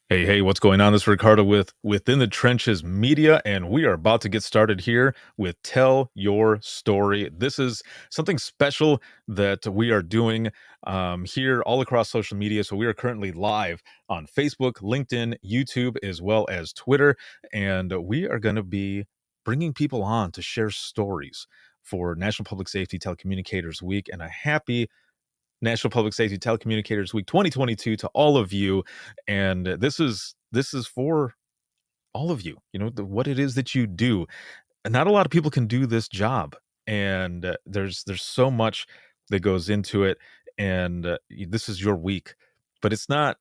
Hey, what's going on? This is Ricardo with Within the Trenches Media, and we are about to get started here with Tell Your Story. This is something special that we are doing here all across social media. So we are currently live on Facebook, LinkedIn, YouTube, as well as Twitter, and we are going to be bringing people on to share stories for National Public Safety Telecommunicators Week, and a happy National Public Safety Telecommunicators Week 2022 to all of you. And this is for all of you. You know what it is that you do. And not a lot of people can do this job, and there's so much that goes into it. And this is your week, but it's not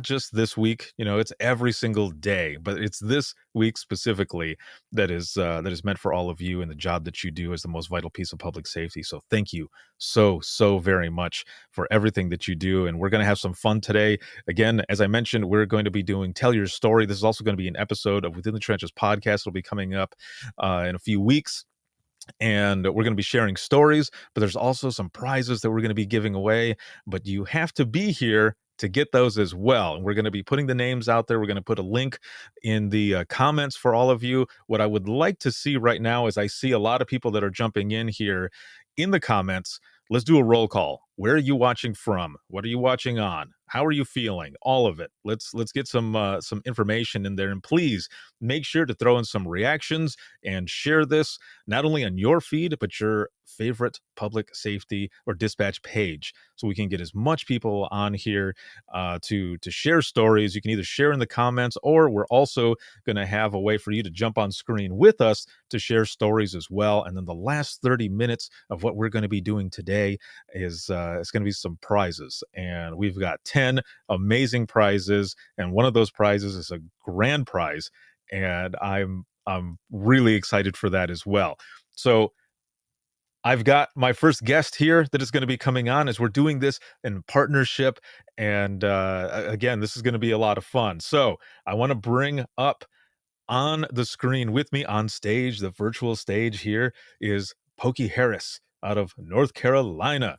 just this week. It's every single day, but it's this week specifically that is meant for all of you, and the job that you do is the most vital piece of public safety. So thank you so very much for everything that you do, and we're going to have some fun today. Again, as I mentioned, we're going to be doing Tell Your Story. This is also going to be an episode of Within the Trenches podcast. It'll be coming up in a few weeks, and we're going to be sharing stories, but there's also some prizes that we're going to be giving away, but you have to be here to get those as well. And we're going to be putting the names out there. We're going to put a link in the comments for all of you. What I would like to see right now is I see a lot of people that are jumping in here in the comments. Let's do a roll call. Where are you watching from? What are you watching on? How are you feeling? All of it. Let's get some information in there, and please make sure to throw in some reactions and share this not only on your feed, but your favorite public safety or dispatch page, so we can get as much people on here to share stories. You can either share in the comments, or we're also going to have a way for you to jump on screen with us to share stories as well. And then the last 30 minutes of what we're going to be doing today is it's going to be some prizes, and we've got 10 amazing prizes, and one of those prizes is a grand prize, and I'm really excited for that as well. So I've got my first guest here that is going to be coming on, as we're doing this in partnership. And again, this is going to be a lot of fun. So I want to bring up on the screen with me on stage, the virtual stage here, is Pokey Harris out of North Carolina.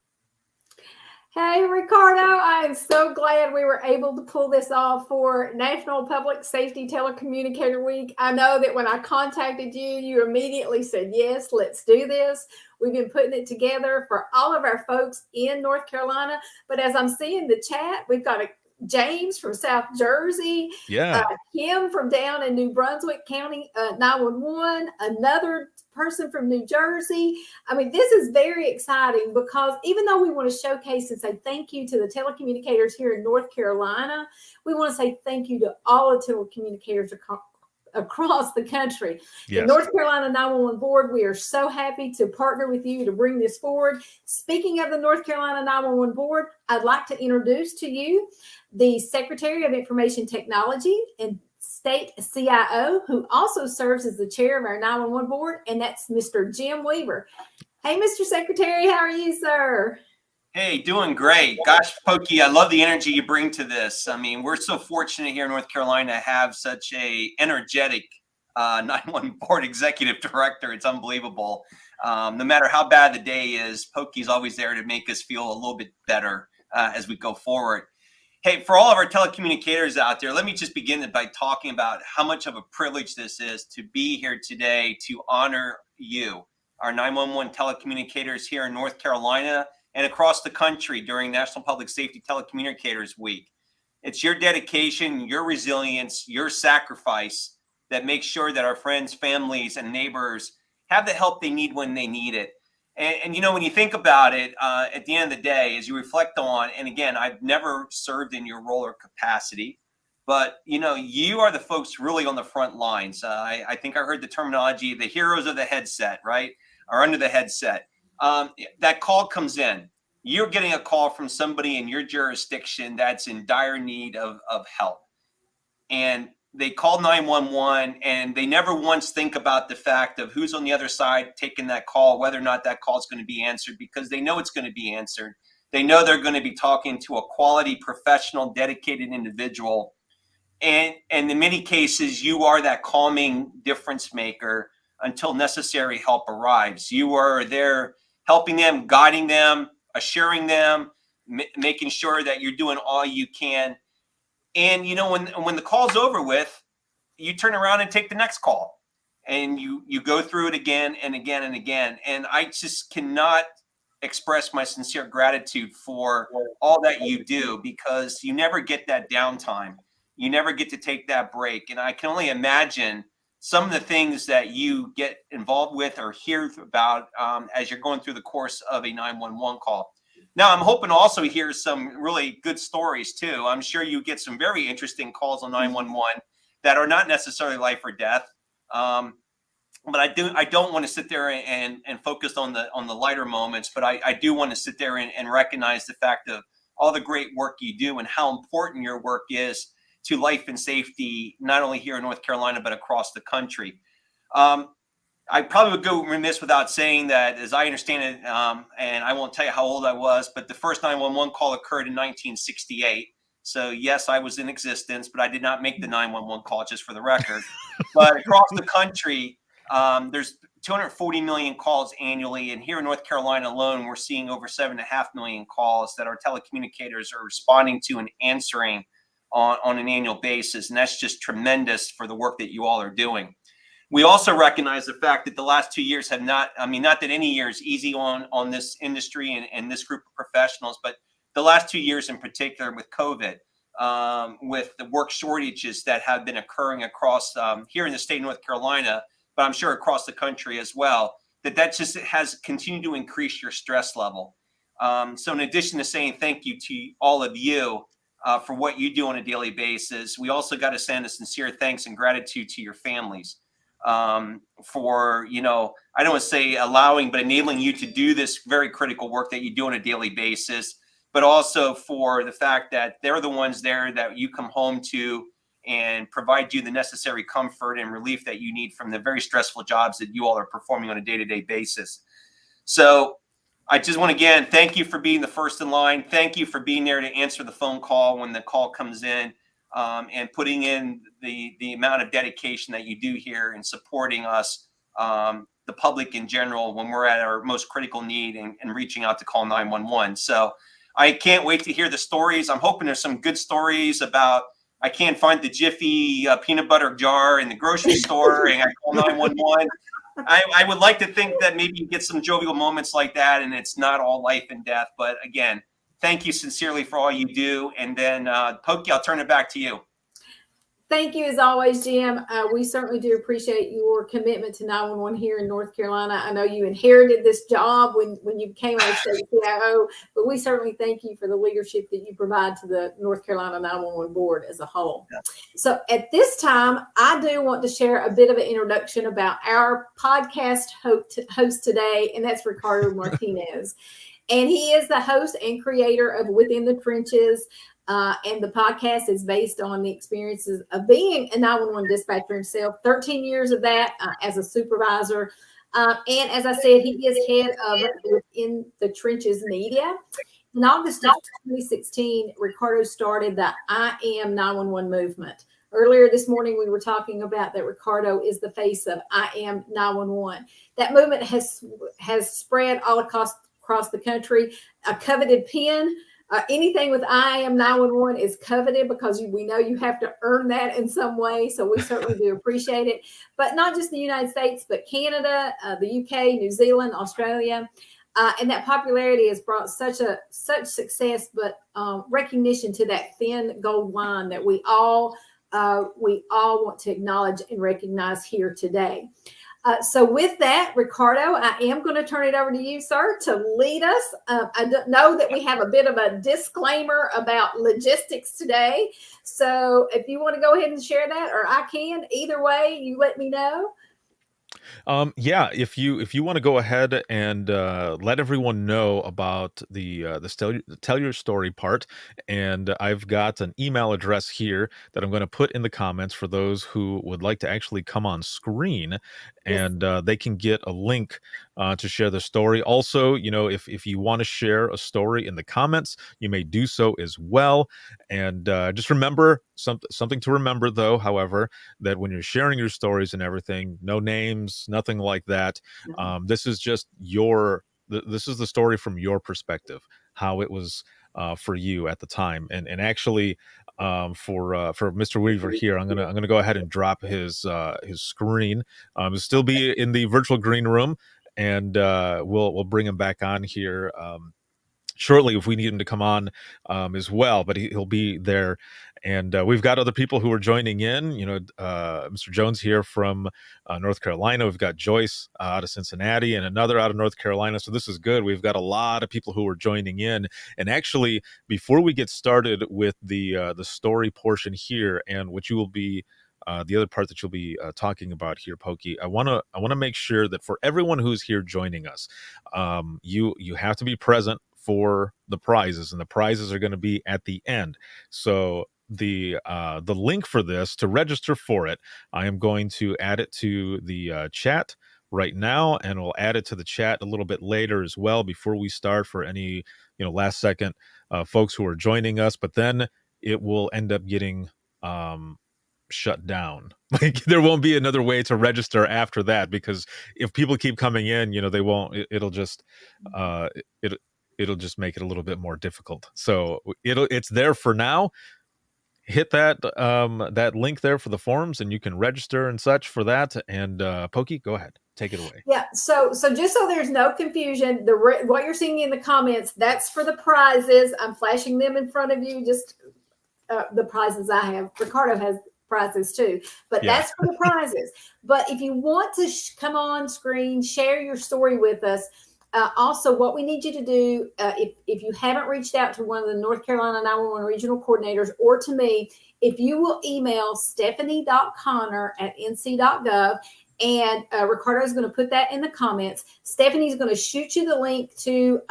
Hey, Ricardo, I am so glad we were able to pull this off for National Public Safety Telecommunicator Week. I know that when I contacted you, you immediately said, yes, let's do this. We've been putting it together for all of our folks in North Carolina. But as I'm seeing the chat, we've got James from South Jersey, Yeah. Kim from down in New Brunswick County 911, another person from New Jersey. I mean, this is very exciting, because even though we want to showcase and say thank you to the telecommunicators here in North Carolina, we want to say thank you to all the telecommunicators across the country. Yes. The North Carolina 911 Board, we are so happy to partner with you to bring this forward. Speaking of the North Carolina 911 Board, I'd like to introduce to you the Secretary of Information Technology and State CIO, who also serves as the chair of our 911 board, and that's Mr. Jim Weaver. Hey, Mr. Secretary, how are you, sir? Hey, doing great. Gosh, Pokey, I love the energy you bring to this. I mean, we're so fortunate here in North Carolina to have such a energetic 911 board executive director. It's unbelievable. No matter how bad the day is, Pokey's always there to make us feel a little bit better as we go forward. Hey, for all of our telecommunicators out there, let me just begin by talking about how much of a privilege this is to be here today to honor you, our 911 telecommunicators here in North Carolina and across the country during National Public Safety Telecommunicators Week. It's your dedication, your resilience, your sacrifice that makes sure that our friends, families, and neighbors have the help they need when they need it. And you know, when you think about it, at the end of the day, as you reflect on, and again, I've never served in your role or capacity, but you know, you are the folks really on the front lines. I think I heard the terminology, the heroes of the headset, right? Or under the headset. That call comes in. You're getting a call from somebody in your jurisdiction that's in dire need of help. And they call 911, and they never once think about the fact of who's on the other side taking that call, whether or not that call is going to be answered, because they know it's going to be answered. They know they're going to be talking to a quality, professional, dedicated individual. And in many cases, you are that calming difference maker until necessary help arrives. You are there helping them, guiding them, assuring them, making sure that you're doing all you can. And when the call's over with, you turn around and take the next call, and you go through it again and again and again. And I just cannot express my sincere gratitude for all that you do, because you never get that downtime. You never get to take that break. And I can only imagine some of the things that you get involved with or hear about as you're going through the course of a 911 call. Now, I'm hoping to also hear some really good stories too. I'm sure you get some very interesting calls on 911 that are not necessarily life or death. But I don't want to sit there and focus on the lighter moments, but I do want to sit there and recognize the fact of all the great work you do and how important your work is to life and safety, not only here in North Carolina, but across the country. I probably would go remiss without saying that, as I understand it, and I won't tell you how old I was, but the first 911 call occurred in 1968. So yes, I was in existence, but I did not make the 911 call, just for the record. But across the country, there's 240 million calls annually. And here in North Carolina alone, we're seeing over 7.5 million calls that our telecommunicators are responding to and answering on an annual basis. And that's just tremendous for the work that you all are doing. We also recognize the fact that the last 2 years have not that any year is easy on this industry and this group of professionals, but the last 2 years in particular with COVID, with the work shortages that have been occurring across here in the state of North Carolina, but I'm sure across the country as well, that just has continued to increase your stress level. So in addition to saying thank you to all of you for what you do on a daily basis, we also got to send a sincere thanks and gratitude to your families for, I don't want to say allowing, but enabling you to do this very critical work that you do on a daily basis, but also for the fact that they're the ones there that you come home to and provide you the necessary comfort and relief that you need from the very stressful jobs that you all are performing on a day-to-day basis. So I just want to, again, thank you for being the first in line. Thank you for being there to answer the phone call when the call comes in, and putting in the amount of dedication that you do here in supporting us, the public in general, when we're at our most critical need and reaching out to call 911. So I can't wait to hear the stories. I'm hoping there's some good stories about, I can't find the Jiffy peanut butter jar in the grocery store and I call 911. I would like to think that maybe you get some jovial moments like that and it's not all life and death. But again, thank you sincerely for all you do. And then, Pokey, I'll turn it back to you. Thank you as always, Jim. We certainly do appreciate your commitment to 911 here in North Carolina. I know you inherited this job when you became our state CIO, but we certainly thank you for the leadership that you provide to the North Carolina 911 board as a whole. Yeah. So at this time, I do want to share a bit of an introduction about our podcast host today, and that's Ricardo Martinez. And he is the host and creator of Within the Trenches. And the podcast is based on the experiences of being a 911 dispatcher himself, 13 years of that as a supervisor. And as I said, he is head of Within the Trenches Media. In August of 2016, Ricardo started the I Am 911 movement. Earlier this morning, we were talking about that Ricardo is the face of I Am 911. That movement has spread all across the country. A coveted pin. Anything with I Am 911 is coveted because we know you have to earn that in some way. So we certainly do appreciate it. But not just the United States, but Canada, the UK, New Zealand, Australia. And that popularity has brought such success, but recognition to that thin gold line that we all want to acknowledge and recognize here today. So with that, Ricardo, I am going to turn it over to you, sir, to lead us. I know that we have a bit of a disclaimer about logistics today. So if you want to go ahead and share that, or I can, either way, you let me know. Yeah, if you want to go ahead and let everyone know about the tell your story part, and I've got an email address here that I'm going to put in the comments for those who would like to actually come on screen, and they can get a link to share the story. Also, if you want to share a story in the comments, you may do so as well. And just remember something to remember, though, however, that when you're sharing your stories and everything, no names, nothing like that. This is just this is the story from your perspective, how it was for you at the time. And actually, for Mr. Weaver here. I'm gonna go ahead and drop his screen. He'll still be in the virtual green room, and we'll bring him back on here shortly if we need him to come on as well. But he'll be there, and we've got other people who are joining in. Mr. Jones here from North Carolina. We've got Joyce out of Cincinnati, and another out of North Carolina. So this is good. We've got a lot of people who are joining in. And actually, before we get started with the story portion here, and what you will be the other part that you'll be talking about here, Pokey, I want to make sure that for everyone who's here joining us, you have to be present for the prizes, and the prizes are going to be at the end. So the link for this to register for it, I am going to add it to the chat right now, and we'll add it to the chat a little bit later as well before we start for any last second folks who are joining us. But then it will end up getting shut down. Like there won't be another way to register after that, because if people keep coming in, they won't. It'll just make it a little bit more difficult. So it's there for now. Hit that link there for the forms, and you can register and such for that. And Pokey, go ahead, take it away. Yeah. So just so there's no confusion, what you're seeing in the comments, that's for the prizes. I'm flashing them in front of you. Just the prizes I have. Ricardo has prizes too, but yeah, that's for the prizes. But if you want to come on screen, share your story with us. Also, what we need you to do, if you haven't reached out to one of the North Carolina 911 regional coordinators or to me, if you will email stephanie.connor@nc.gov, and Ricardo is going to put that in the comments. Stephanie's going to shoot you the link to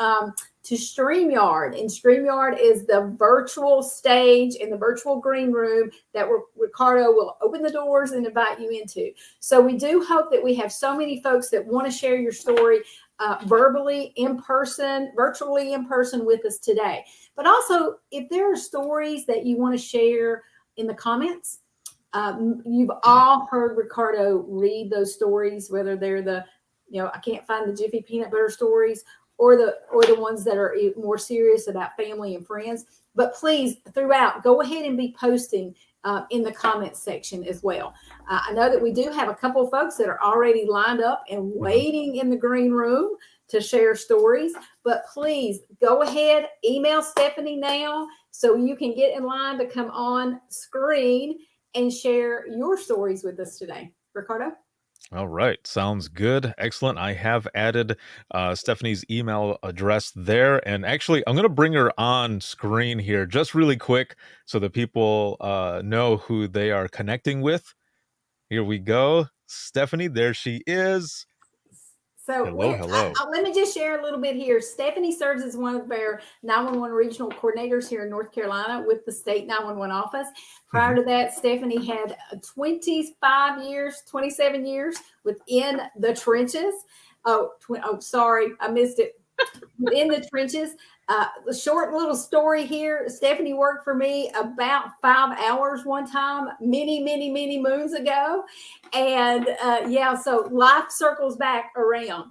StreamYard, and StreamYard is the virtual stage in the virtual green room that Ricardo will open the doors and invite you into. So we do hope that we have so many folks that want to share your story verbally, in person, virtually in person with us today. But also, if there are stories that you want to share in the comments, you've all heard Ricardo read those stories, whether they're the, I can't find the Jiffy peanut butter stories, or the ones that are more serious about family and friends. But please, throughout, go ahead and be posting in the comments section as well. I know that we do have a couple of folks that are already lined up and waiting in the green room to share stories. But please go ahead, email Stephanie now so you can get in line to come on screen and share your stories with us today. Ricardo? All right. Sounds good. Excellent. I have added Stephanie's email address there. And actually, I'm going to bring her on screen here just really quick so that people know who they are connecting with. Here we go. Stephanie, there she is. So hello. Let me just share a little bit here. Stephanie serves as one of our 911 regional coordinators here in North Carolina with the state 911 office. Prior to that, Stephanie had 27 years within the trenches. Sorry, I missed it. Within the trenches. The short little story here. Stephanie worked for me about 5 hours one time, many moons ago. And so life circles back around.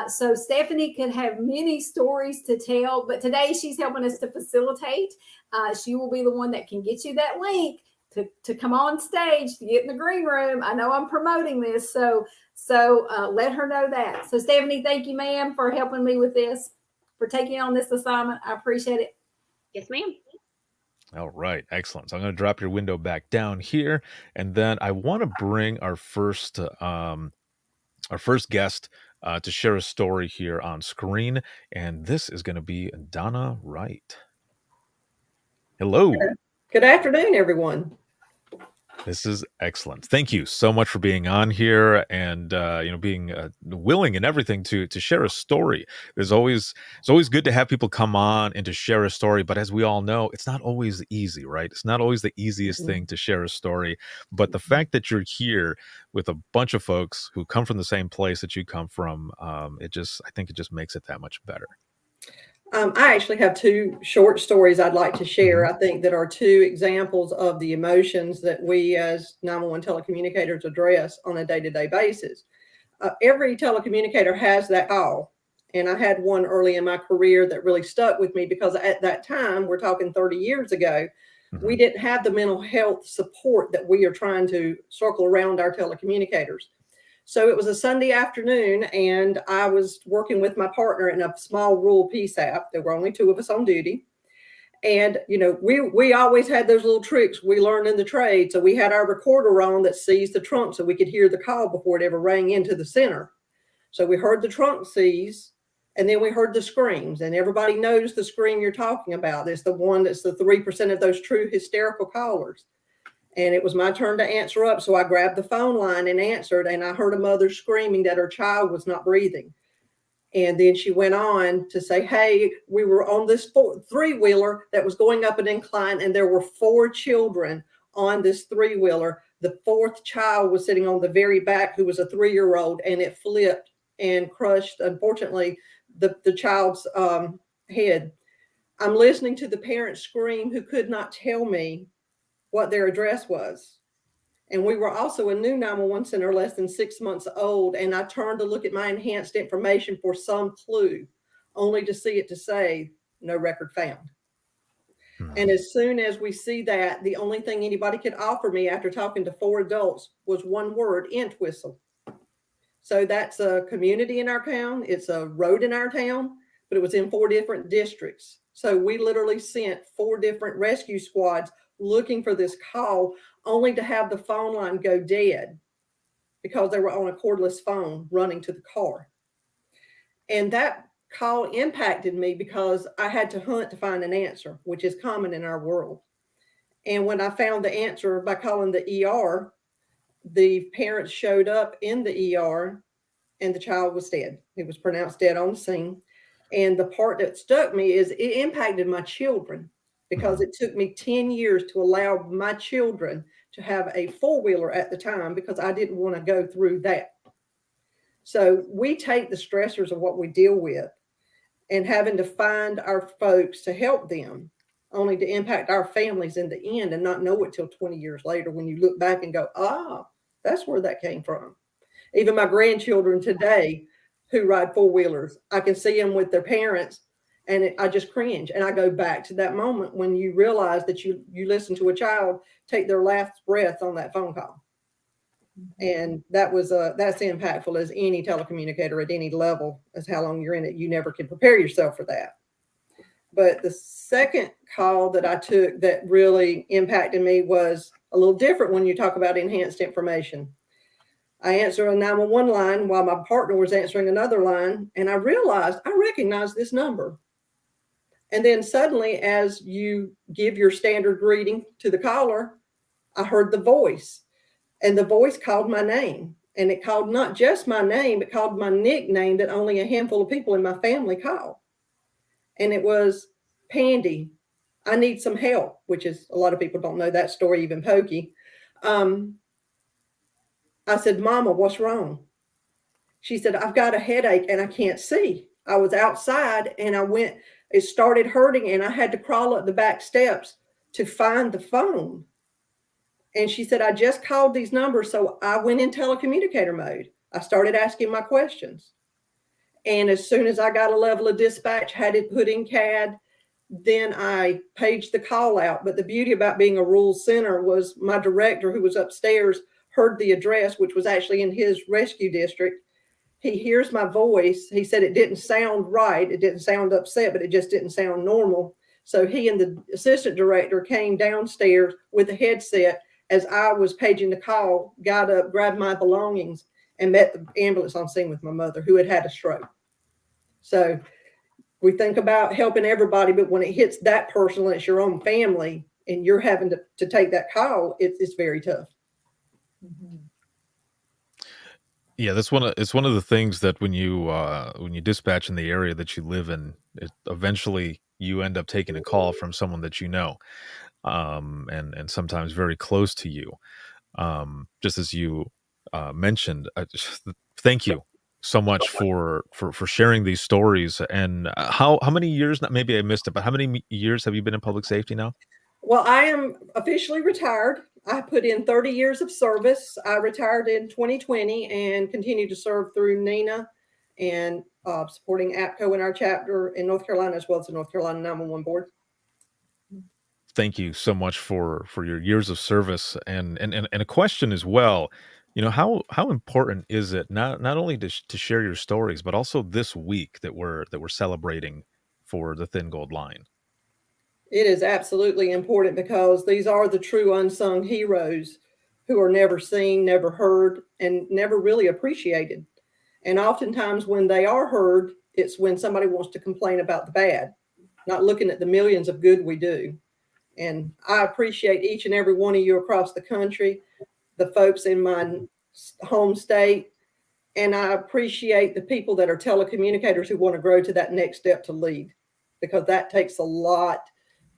So Stephanie could have many stories to tell, but today she's helping us to facilitate. She will be the one that can get you that link to come on stage, to get in the green room. I know I'm promoting this, so let her know that. So Stephanie, thank you, ma'am, for helping me with this, for taking on this assignment. I appreciate it. Yes, ma'am. All right, excellent. So I'm going to drop your window back down here, and then I want to bring our first guest to share a story here on screen, and this is going to be Donna Wright. Hello. Good afternoon, everyone. This is excellent. Thank you so much for being on here and being willing and everything to share a story. It's always good to have people come on and to share a story, but as we all know, it's not always easy, right? It's not always the easiest thing to share a story. But the fact that you're here with a bunch of folks who come from the same place that you come from, I think it just makes it that much better. I actually have two short stories I'd like to share. I think that are two examples of the emotions that we as 911 telecommunicators address on a day-to-day basis. Every telecommunicator has that call. And I had one early in my career that really stuck with me because at that time, we're talking 30 years ago, We didn't have the mental health support that we are trying to circle around our telecommunicators. So it was a Sunday afternoon, and I was working with my partner in a small rural PSAP. There were only 2 of us on duty. And, you know, we always had those little tricks we learned in the trade. So we had our recorder on that seized the trunk so we could hear the call before it ever rang into the center. So we heard the trunk seize, and then we heard the screams. And everybody knows the scream you're talking about. It's the one that's the 3% of those true hysterical callers. And it was my turn to answer up. So I grabbed the phone line and answered, and I heard a mother screaming that her child was not breathing. And then she went on to say, hey, we were on this 3-wheeler that was going up an incline, and there were 4 children on this 3-wheeler. The 4th child was sitting on the very back, who was a 3-year-old, and it flipped and crushed, unfortunately, the child's head. I'm listening to the parents scream who could not tell me what their address was. And we were also a new 911 center, less than 6 months old. And I turned to look at my enhanced information for some clue, only to see it to say no record found. And as soon as we see that, the only thing anybody could offer me after talking to 4 adults was one word: Entwistle. So that's a community in our town. It's a road in our town, but it was in 4 different districts. So we literally sent 4 different rescue squads looking for this call, only to have the phone line go dead because they were on a cordless phone running to the car. And that call impacted me because I had to hunt to find an answer, which is common in our world. And when I found the answer by calling the ER, the parents showed up in the ER and the child was dead. He was pronounced dead on the scene. And the part that stuck me is it impacted my children, because it took me 10 years to allow my children to have a 4-wheeler at the time, because I didn't want to go through that. So we take the stressors of what we deal with and having to find our folks to help them, only to impact our families in the end and not know it till 20 years later when you look back and go, that's where that came from. Even my grandchildren today who ride 4-wheelers, I can see them with their parents, and I just cringe. And I go back to that moment when you realize that you listen to a child take their last breath on that phone call. And that was that's impactful as any telecommunicator at any level, as how long you're in it. You never can prepare yourself for that. But the second call that I took that really impacted me was a little different when you talk about enhanced information. I answered a 911 line while my partner was answering another line, and I realized I recognized this number. And then suddenly, as you give your standard greeting to the caller, I heard the voice, and the voice called my name. And it called not just my name, it called my nickname that only a handful of people in my family call. And it was, Pandy, I need some help, which is, a lot of people don't know that story, even Pokey. I said, Mama, what's wrong? She said, I've got a headache and I can't see. I was outside and it started hurting, and I had to crawl up the back steps to find the phone. And she said, I just called these numbers. So I went in telecommunicator mode. I started asking my questions. And as soon as I got a level of dispatch, had it put in CAD, then I paged the call out. But the beauty about being a rural center was my director, who was upstairs, heard the address, which was actually in his rescue district. He hears my voice. He said it didn't sound right. It didn't sound upset, but it just didn't sound normal. So he and the assistant director came downstairs with a headset as I was paging the call, got up, grabbed my belongings, and met the ambulance on scene with my mother, who had had a stroke. So we think about helping everybody, but when it hits that person, it's your own family, and you're having to take that call, it's very tough. Yeah, it's one of the things that when you dispatch in the area that you live in, eventually you end up taking a call from someone that you know, and sometimes very close to you. Just as you mentioned, thank you so much for sharing these stories. And how many years? Maybe I missed it, but how many years have you been in public safety now? Well, I am officially retired. I put in 30 years of service. I retired in 2020 and continue to serve through NENA and supporting APCO in our chapter in North Carolina, as well as the North Carolina 911 board. thank you so much for your years of service, and a question as well. How important is it not only to share your stories, but also this week that we're celebrating for the Thin Gold Line? It is absolutely important because these are the true unsung heroes who are never seen, never heard, and never really appreciated. And oftentimes, when they are heard, it's when somebody wants to complain about the bad, not looking at the millions of good we do. And I appreciate each and every one of you across the country, the folks in my home state, and I appreciate the people that are telecommunicators who want to grow to that next step to lead, because that takes a lot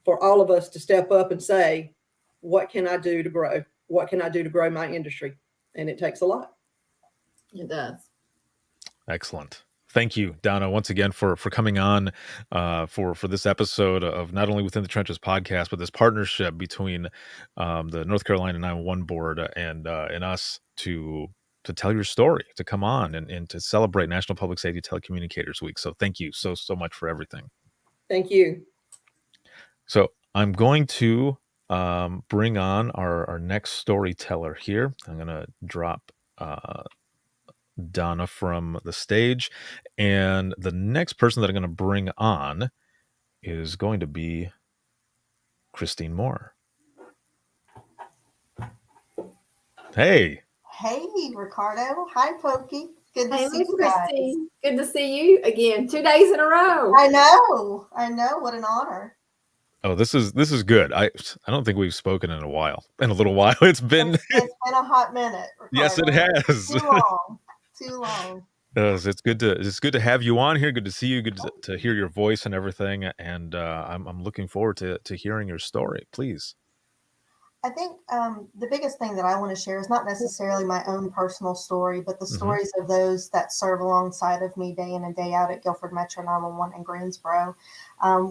for all of us to step up and say, what can I do to grow? What can I do to grow my industry? And it takes a lot. It does. Excellent. Thank you, Donna, once again for coming on for this episode of not only Within the Trenches podcast, but this partnership between the North Carolina 911 Board and us to tell your story, to come on and to celebrate National Public Safety Telecommunicators Week. So thank you so much for everything. Thank you. So I'm going to bring on our next storyteller here. I'm going to drop Donna from the stage, and the next person that I'm going to bring on is going to be Christine Moore. Hey, Ricardo. Hi, Pokey. Good to see you guys. Christine. Good to see you again. 2 days in a row. I know. What an honor. Oh, this is good. I don't think we've spoken in a little while. It's been a hot minute, Ricardo. Yes, it has. Too long. It's good to have you on here. Good to see you. Good to hear your voice and everything. And I'm looking forward to hearing your story. Please. I think the biggest thing that I want to share is not necessarily my own personal story, but the stories of those that serve alongside of me day in and day out at Guilford Metro 911 in Greensboro.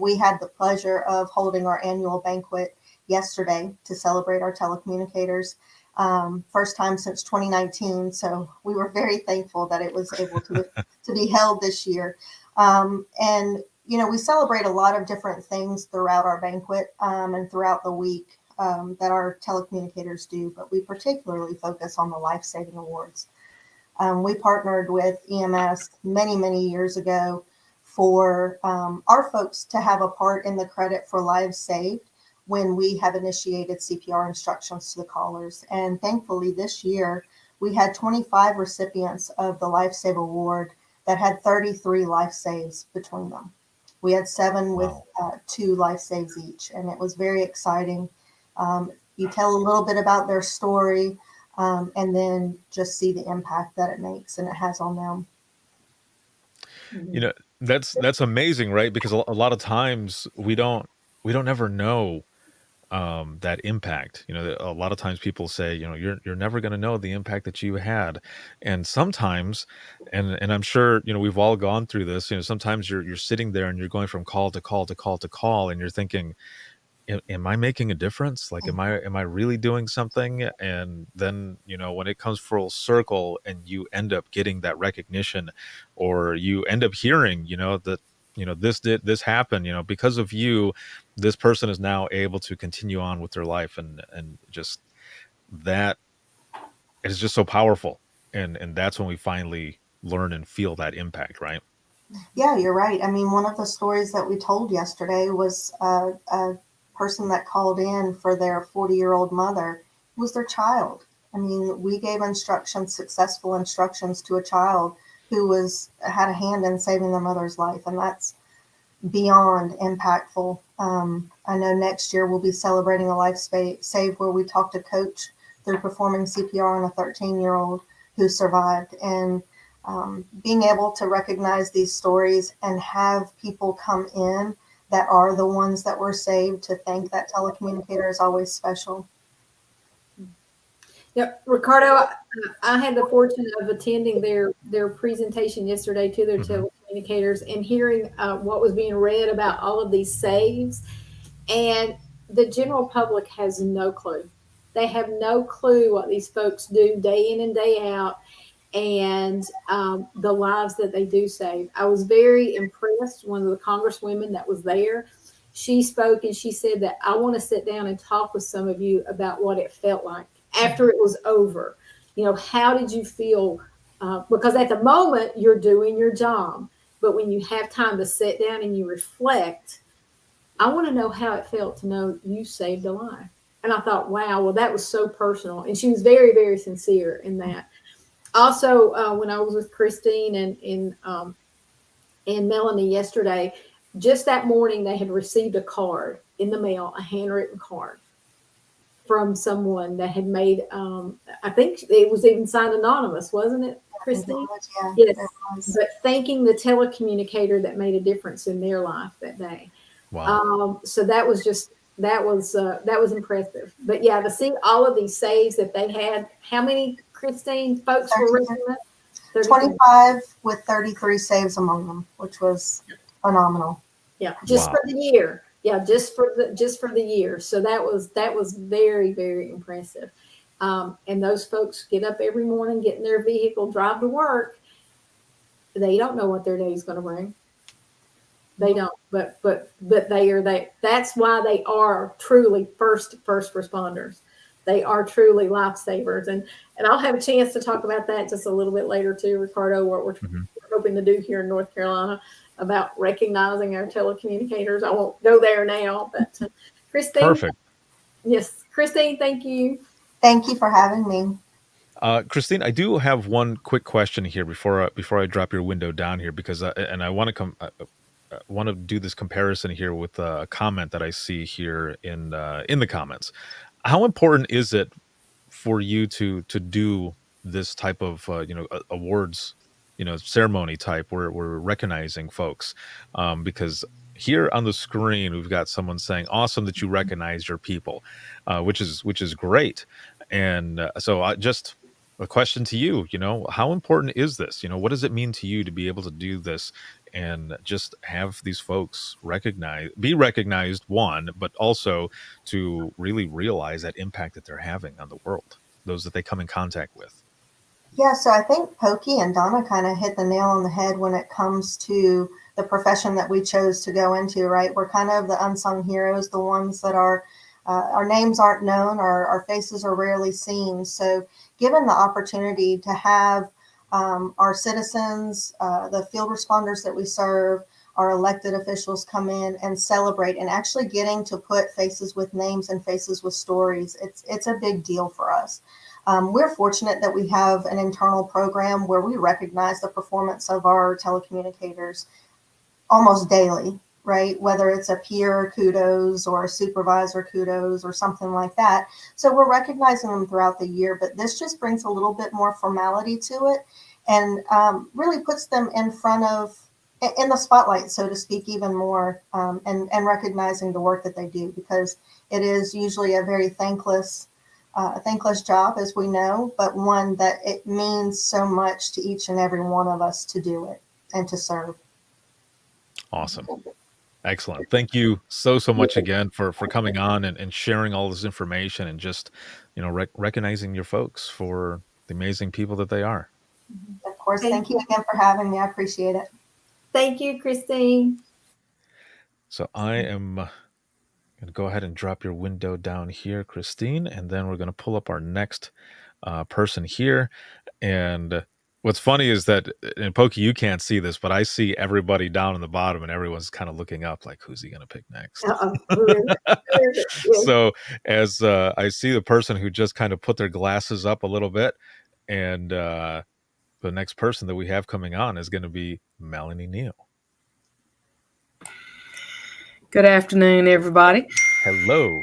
We had the pleasure of holding our annual banquet yesterday to celebrate our telecommunicators. First time since 2019. So we were very thankful that it was able to be held this year. And, we celebrate a lot of different things throughout our banquet and throughout the week. That our telecommunicators do, but we particularly focus on the life-saving awards. We partnered with EMS many years ago for our folks to have a part in the credit for lives saved when we have initiated CPR instructions to the callers. And thankfully this year, we had 25 recipients of the Life Save Award that had 33 life saves between them. We had 7 with 2 life saves each, and it was very exciting. You tell a little bit about their story, and then just see the impact that it makes and it has on them. That's amazing, right? Because a lot of times we don't ever know that impact. A lot of times people say, you're never going to know the impact that you had, and sometimes, and I'm sure we've all gone through this. Sometimes you're sitting there and you're going from call to call to call to call, and you're thinking, am I making a difference? Like, am I really doing something? And then, when it comes full circle and you end up getting that recognition, or you end up hearing, that, this happened, because of you, this person is now able to continue on with their life. And just that is just so powerful. And that's when we finally learn and feel that impact, right? Yeah, you're right. I mean, one of the stories that we told yesterday was a person that called in for their 40-year-old mother was their child. I mean, we gave successful instructions to a child who had a hand in saving their mother's life, and that's beyond impactful. I know next year we'll be celebrating a life save where we talked to coach through performing CPR on a 13-year-old who survived, and being able to recognize these stories and have people come in that are the ones that were saved to thank that telecommunicator is always special. Yeah, Ricardo, I had the fortune of attending their presentation yesterday to their telecommunicators and hearing what was being read about all of these saves. And the general public has no clue. They have no clue what these folks do day in and day out, and the lives that they do save. I was very impressed. One of the congresswomen that was there she spoke and she said that I want to sit down and talk with some of you about what it felt like after it was over. How did you feel? Because at the moment you're doing your job, but when you have time to sit down and you reflect, I want to know how it felt to know you saved a life. And I thought, wow, well, that was so personal. And she was very, very sincere in that. Also, when I was with Christine and Melanie yesterday, just that morning, they had received a card in the mail, a handwritten card from someone that had made, I think it was even signed anonymous, wasn't it, Christine? Yeah, yes. But thanking the telecommunicator that made a difference in their life that day. Wow. So that was impressive. But yeah, to see all of these saves that they had, how many, Christine, folks were recognized? 25 with 33 saves among them, which was phenomenal. Yeah, just for the year. Yeah, just for the year. So that was very, very impressive. And those folks get up every morning, get in their vehicle, drive to work. They don't know what their day is going to bring. They don't, but that's why they are truly first responders. They are truly lifesavers. And I'll have a chance to talk about that just a little bit later too, Ricardo, what we're hoping to do here in North Carolina about recognizing our telecommunicators. I won't go there now, but Christine. Perfect. Yes, Christine, thank you. Thank you for having me. Christine, I do have one quick question here before I drop your window down here, because I want to do this comparison here with a comment that I see here in the comments. How important is it for you to do this type of awards, ceremony type where we're recognizing folks? Because here on the screen we've got someone saying, "Awesome that you recognize your people," which is great. And so I just a question to you, how important is this? What does it mean to you to be able to do this and just have these folks be recognized, one, but also to really realize that impact that they're having on the world, those that they come in contact with? Yeah, so I think Pokey and Donna kind of hit the nail on the head when it comes to the profession that we chose to go into, right? We're kind of the unsung heroes, the ones that are our names aren't known, our faces are rarely seen. So given the opportunity to have our citizens, the field responders that we serve, our elected officials come in and celebrate, and actually getting to put faces with names and faces with stories, it's a big deal for us. We're fortunate that we have an internal program where we recognize the performance of our telecommunicators almost daily, right? Whether it's a peer kudos or a supervisor kudos or something like that. So we're recognizing them throughout the year, but this just brings a little bit more formality to it and really puts them in the spotlight, so to speak, even more, and recognizing the work that they do, because it is usually a very thankless job, as we know, but one that it means so much to each and every one of us to do it and to serve. Awesome. Excellent. Thank you so much again for coming on and sharing all this information and just, recognizing your folks for the amazing people that they are. Of course. Thank you again for having me. I appreciate it. Thank you, Christine. So I am going to go ahead and drop your window down here, Christine, and then we're going to pull up our next person here. And what's funny is that in Pokey, you can't see this, but I see everybody down in the bottom and everyone's kind of looking up like, who's he going to pick next? So as I see the person who just kind of put their glasses up a little bit, and the next person that we have coming on is going to be Melanie Neal. Good afternoon, everybody. Hello.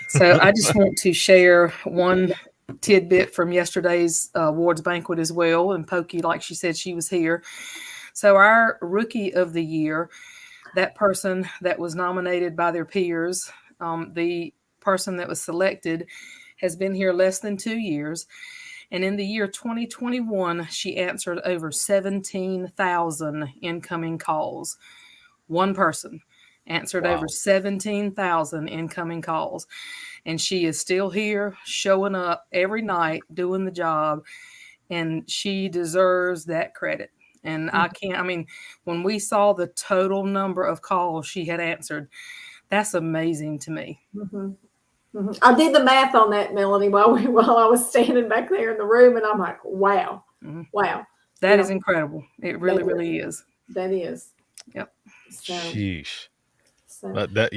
So I just want to share one tidbit from yesterday's awards banquet as well. And Pokey, like she said, she was here. So our rookie of the year, that person that was nominated by their peers, the person that was selected has been here less than 2 years. And in the year 2021, she answered over 17,000 incoming calls. One person answered over 17,000 incoming calls. And she is still here, showing up every night, doing the job. And she deserves that credit. And when we saw the total number of calls she had answered, That's amazing to me. Mm-hmm. Mm-hmm. I did the math on that, Melanie, while I was standing back there in the room, and I'm like, wow, wow. That is incredible. It really, really is. That is. Yep. So, Sheesh. so.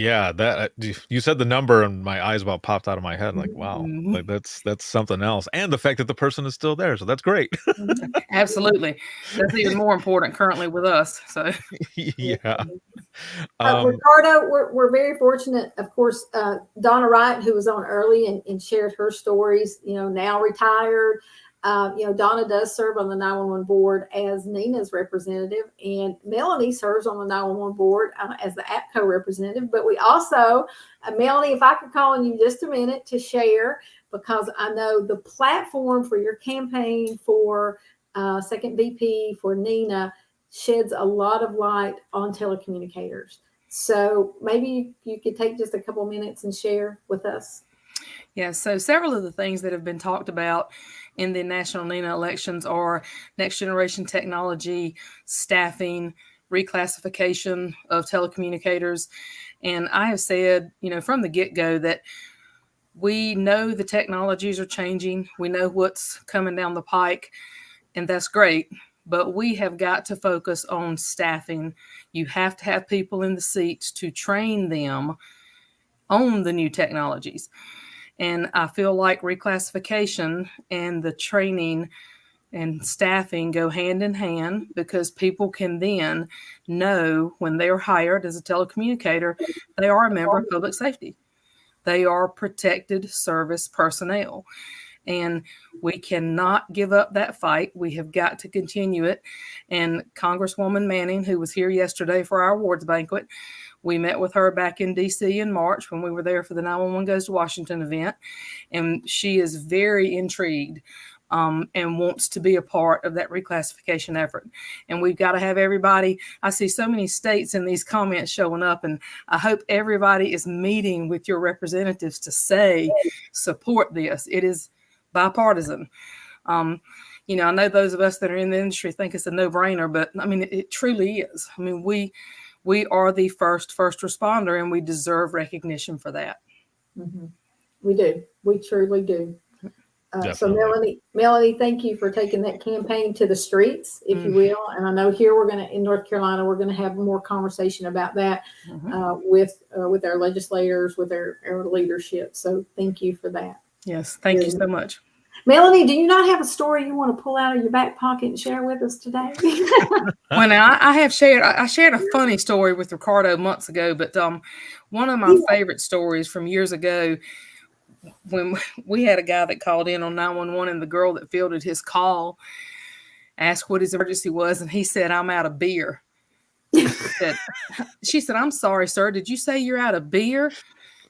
You said the number and my eyes about popped out of my head. Like, wow, like that's something else. And the fact that the person is still there. So that's great. Absolutely. That's even more important currently with us. So yeah. Ricardo, we're very fortunate. Of course, Donna Wright, who was on early and shared her stories, now retired. Donna does serve on the 911 board as Nina's representative, and Melanie serves on the 911 board as the APCO representative. But we also, Melanie, if I could call on you just a minute to share, because I know the platform for your campaign for second VP for Nina sheds a lot of light on telecommunicators. So maybe you could take just a couple minutes and share with us. Yeah, so several of the things that have been talked about in the national NENA elections are next generation technology, staffing, reclassification of telecommunicators. And I have said, from the get-go that we know the technologies are changing. We know what's coming down the pike, and that's great. But we have got to focus on staffing. You have to have people in the seats to train them on the new technologies. And I feel like reclassification and the training and staffing go hand in hand, because people can then know when they're hired as a telecommunicator, they are a member of public safety. They are protected service personnel. And we cannot give up that fight. We have got to continue it. And Congresswoman Manning, who was here yesterday for our awards banquet, we met with her back in D.C. in March when we were there for the 911 Goes to Washington event. And she is very intrigued and wants to be a part of that reclassification effort. And we've got to have everybody. I see so many states in these comments showing up, and I hope everybody is meeting with your representatives to say, support this. It is bipartisan. I know those of us that are in the industry think it's a no-brainer, but I mean, it truly is. I mean, we are the first responder, and we deserve recognition for that. Mm-hmm. We do. We truly do. So Melanie, thank you for taking that campaign to the streets, if you will. And I know here in North Carolina, we're going to have more conversation about that with our legislators, with our leadership. So thank you for that. Yes. Thank you so much. Melanie, do you not have a story you want to pull out of your back pocket and share with us today? Well, now I shared a funny story with Ricardo months ago, but one of my favorite stories from years ago, when we had a guy that called in on 911, and the girl that fielded his call asked what his emergency was, and he said, "I'm out of beer." She said, "I'm sorry, sir. Did you say you're out of beer?"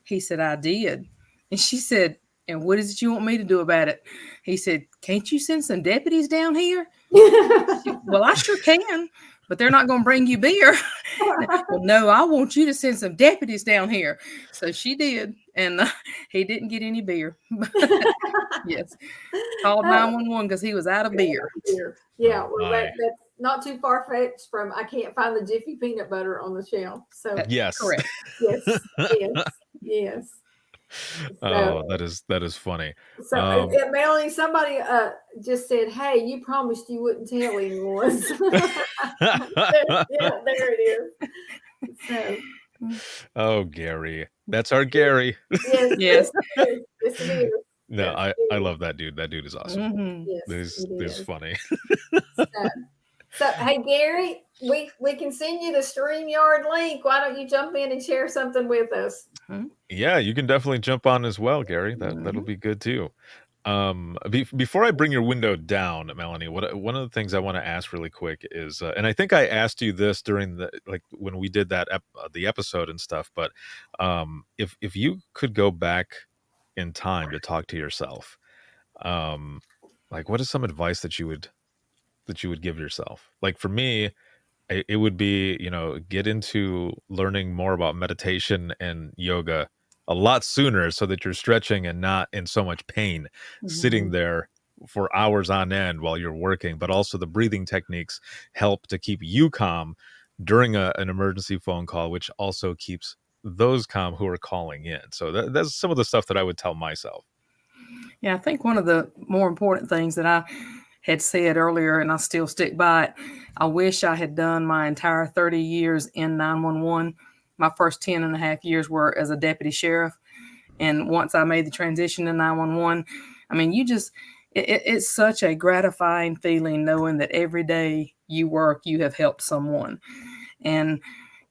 He said, "I did." And she said, "And what is it you want me to do about it?" He said, "Can't you send some deputies down here?" Well, I sure can, but they're not going to bring you beer. Well, no, I want you to send some deputies down here. So she did, and he didn't get any beer. Yes, called 911 because he was out of beer. Yeah, well, that's not too far fetched from I can't find the Jiffy peanut butter on the shelf. So yes, correct. Yes. Oh, that is funny. So, Melanie, somebody just said, "Hey, you promised you wouldn't tell anyone." There it is. So. Oh, Gary, that's our Gary. Yes, it is. No, I love that dude. That dude is awesome. Mm-hmm. Yes, this is funny. So, hey, Gary, we can send you the StreamYard link. Why don't you jump in and share something with us? Yeah, you can definitely jump on as well, Gary. That'll be good too. Before I bring your window down, Melanie, one of the things I want to ask really quick is, and I think I asked you this during when we did that the episode and stuff, but if you could go back in time to talk to yourself, what is some advice that you would give yourself? Like for me, it would be, get into learning more about meditation and yoga a lot sooner so that you're stretching and not in so much pain sitting there for hours on end while you're working. But also the breathing techniques help to keep you calm during an emergency phone call, which also keeps those who are calling in. So that's some of the stuff that I would tell myself. Yeah, I think one of the more important things that I had said earlier, and I still stick by it, I wish I had done my entire 30 years in 911. My first 10 and a half years were as a deputy sheriff. And once I made the transition to 911, I mean, it's such a gratifying feeling knowing that every day you work, you have helped someone. And,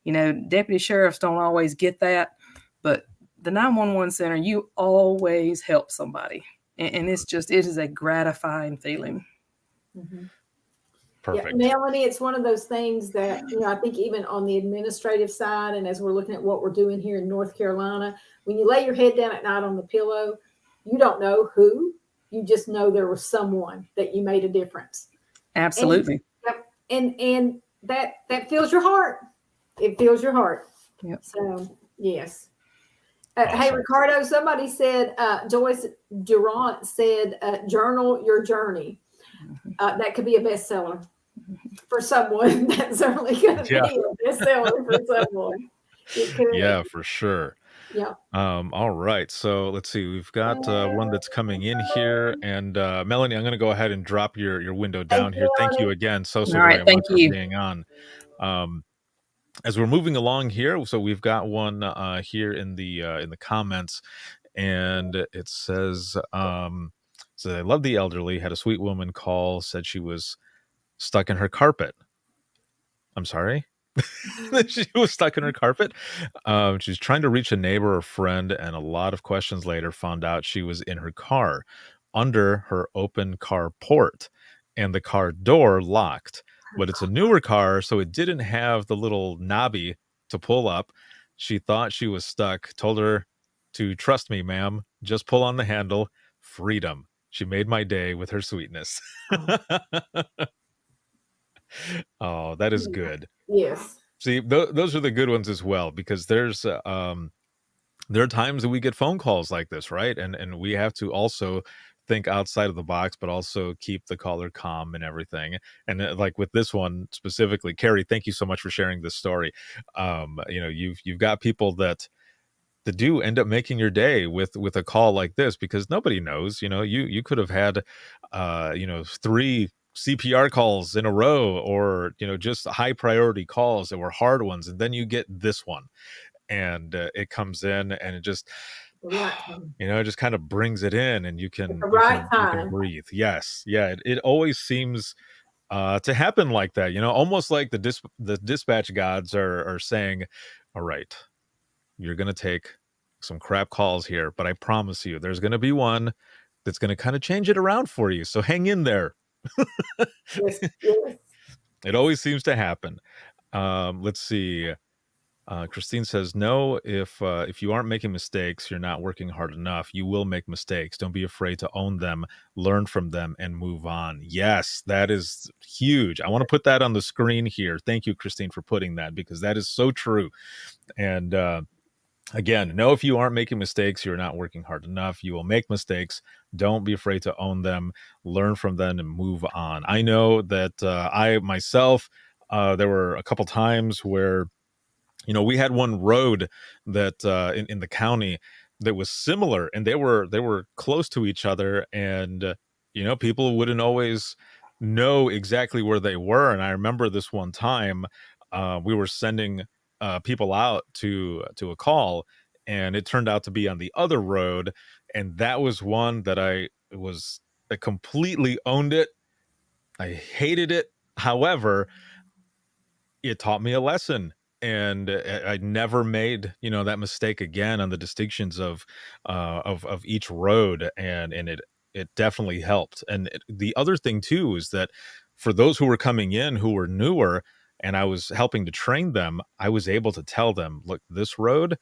deputy sheriffs don't always get that, but the 911 center, you always help somebody. And it is a gratifying feeling. Mm-hmm. Perfect. Yeah, Melanie, it's one of those things that, I think even on the administrative side, and as we're looking at what we're doing here in North Carolina, when you lay your head down at night on the pillow, you don't know who, you just know there was someone that you made a difference. Absolutely. And that fills your heart. It fills your heart. Yep. So, yes. Awesome. Hey, Ricardo, somebody said, Joyce Durant said, journal your journey. That could be a bestseller for someone. That's certainly going to be a bestseller for someone. Yeah, for sure. Yeah. All right. So let's see. We've got one that's coming in here, and Melanie, I'm going to go ahead and drop your window down here. Thank you again so very much for being on. As we're moving along here, so we've got one here in the comments, and it says, so I love the elderly. Had a sweet woman call, said she was stuck in her carpet. I'm sorry. She was stuck in her carpet. She's trying to reach a neighbor or friend, and a lot of questions later found out she was in her car, under her open car port, and the car door locked. But it's a newer car, so it didn't have the little knobby to pull up. She thought she was stuck, told her to trust me, ma'am, just pull on the handle. Freedom. She made my day with her sweetness. Oh, that is good. Yes. See, those are the good ones as well, because there are times that we get phone calls like this, right? And we have to also think outside of the box, but also keep the caller calm and everything. And like with this one specifically, Carrie, thank you so much for sharing this story. You've got people that do end up making your day with a call like this, because nobody knows. You could have had 3 CPR calls in a row, or just high priority calls that were hard ones, and then you get this one, and it comes in, and it just it just kind of brings it in, and you can breathe. Yes, yeah, it always seems to happen like that, almost like the dispatch gods are saying, all right, you're gonna take some crap calls here, but I promise you there's gonna be one that's gonna kind of change it around for you, so hang in there. Yes. It always seems to happen. Let's see. Christine says, no, if you aren't making mistakes, you're not working hard enough. You will make mistakes. Don't be afraid to own them, learn from them, and move on. Yes, that is huge. I want to put that on the screen here. Thank you, Christine, for putting that, because that is so true. And again, no, if you aren't making mistakes, you're not working hard enough. You will make mistakes. Don't be afraid to own them, learn from them, and move on. I know that I myself, there were a couple times where, we had one road that in the county that was similar, and they were close to each other, and people wouldn't always know exactly where they were. And I remember this one time we were sending people out to a call, and it turned out to be on the other road, and that was one that I completely owned it. I hated it. However, it taught me a lesson, and I never made that mistake again on the distinctions of each road, and it definitely helped. And the other thing too is that for those who were coming in who were newer, and I was helping to train them, I was able to tell them, look, this road,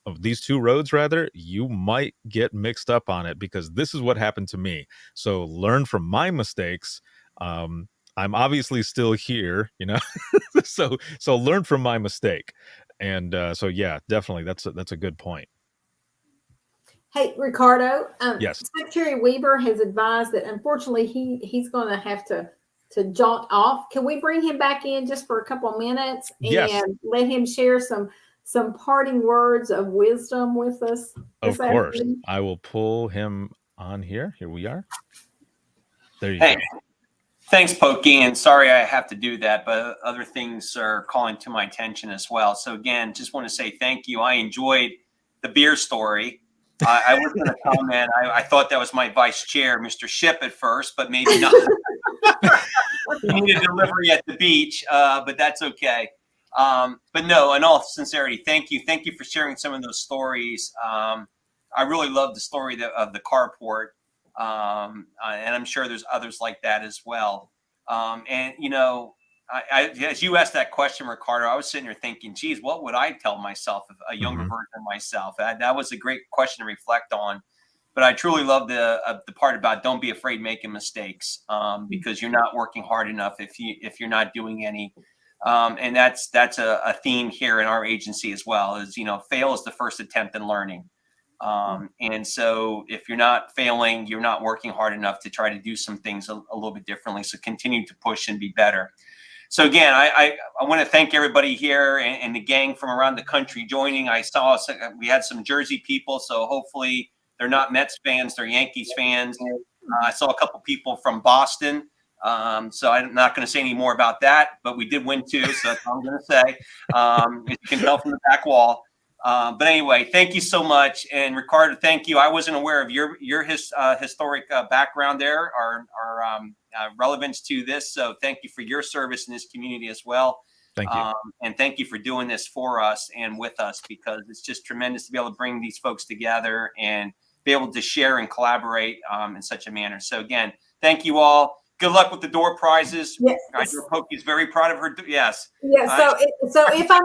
of these 2 roads rather, you might get mixed up on it, because this is what happened to me. So learn from my mistakes. I'm obviously still here, so learn from my mistake. And so yeah, definitely that's a good point. Hey, Ricardo, yes. Secretary Weaver has advised that unfortunately he's going to have to jaunt off. Can we bring him back in just for a couple of minutes and let him share some some parting words of wisdom with us Of this course. afternoon? I will pull him on here. Here we are. There you Hey, go. thanks, Pokey. And sorry I have to do that, but other things are calling to my attention as well. So again, just want to say thank you. I enjoyed the beer story. I was going to comment. I thought that was my vice chair, Mr. Ship, at first, but maybe not. He needed delivery at the beach, but that's okay. But no, in all sincerity, thank you. Thank you for sharing some of those stories. I really love the story of the carport. And I'm sure there's others like that as well. And you know, as you asked that question, Ricardo, I was sitting here thinking, geez, what would I tell myself, a younger version of myself? That was a great question to reflect on. But I truly love the part about don't be afraid making mistakes, because you're not working hard enough if you're not doing any. And that's a theme here in our agency as well. Is, you know, fail is the first attempt in learning. And so if you're not failing, you're not working hard enough to try to do some things a little bit differently. So continue to push and be better. So again, I want to thank everybody here and the gang from around the country joining. I saw we had some Jersey people, so hopefully they're not Mets fans, they're Yankees fans. I saw a couple people from Boston. So I'm not going to say any more about that, but we did win 2, so that's all I'm going to say. As you can tell from the back wall. But anyway, thank you so much. And Ricardo, thank you. I wasn't aware of your historic background there, our relevance to this. So thank you for your service in this community as well. Thank you. And thank you for doing this for us and with us, because it's just tremendous to be able to bring these folks together and be able to share and collaborate in such a manner. So again, thank you all. Good luck with the door prizes. Yes. I know Pokey is very proud of her. Yes. Yes. So if I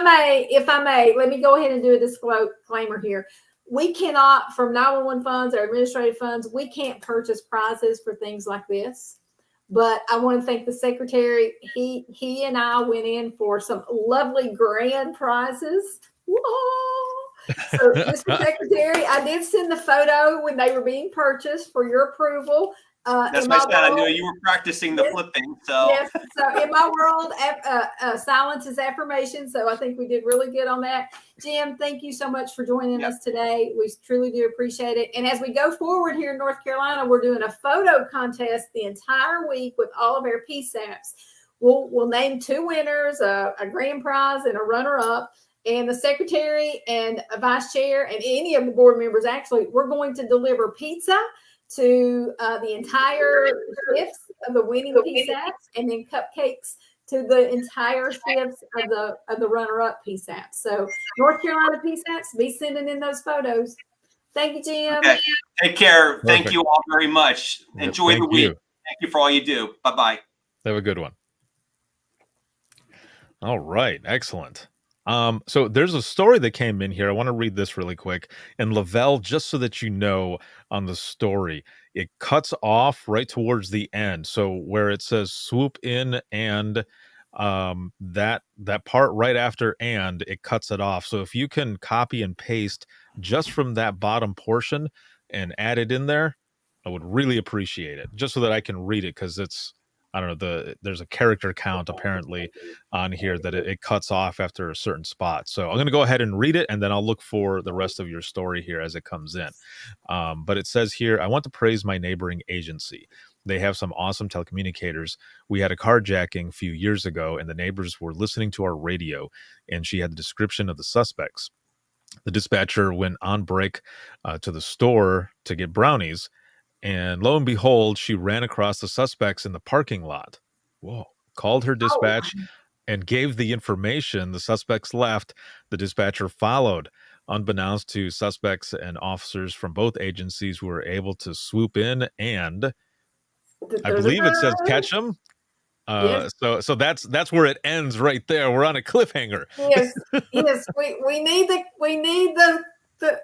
may, if I may, let me go ahead and do a disclaimer here. We cannot, from 911 funds or administrative funds, we can't purchase prizes for things like this. But I want to thank the secretary. He and I went in for some lovely grand prizes. Whoa. So, Mr. Secretary, I did send the photo when they were being purchased for your approval. That's my I knew you were practicing the flipping. So yes. So in my world, silence is affirmation. So I think we did really good on that. Jim, thank you so much for joining us today. We truly do appreciate it. And as we go forward here in North Carolina, we're doing a photo contest the entire week with all of our PSAPs. We'll name 2 winners, a grand prize and a runner-up. And the secretary and a vice chair and any of the board members, actually, we're going to deliver pizza to the entire shifts of the winning PSAPs, and then cupcakes to the entire shifts of the runner-up PSAPs. So North Carolina PSAPs, be sending in those photos. Thank you, Jim. Okay. Take care. Perfect. Thank you all very much. Enjoy the week. You. Thank you for all you do. Bye-bye. Have a good one. All right. Excellent. So there's a story that came in here. I want to read this really quick. And Lavelle, just so that you know on the story, it cuts off right towards the end. So where it says swoop in and that part right after and, it cuts it off. So if you can copy and paste just from that bottom portion and add it in there, I would really appreciate it, just so that I can read it, because it's, I don't know, there's a character count apparently on here that it cuts off after a certain spot. So I'm going to go ahead and read it, and then I'll look for the rest of your story here as it comes in. But it says here, I want to praise my neighboring agency. They have some awesome telecommunicators. We had a carjacking a few years ago, and the neighbors were listening to our radio, and she had the description of the suspects. The dispatcher went on break to the store to get brownies, and lo and behold, she ran across the suspects in the parking lot. Whoa. Called her dispatch and gave the information. The suspects left. The dispatcher followed. Unbeknownst to suspects and officers from both agencies, who were able to swoop in and, I believe it says, catch them. Yes. So that's where it ends right there. We're on a cliffhanger. Yes. We need the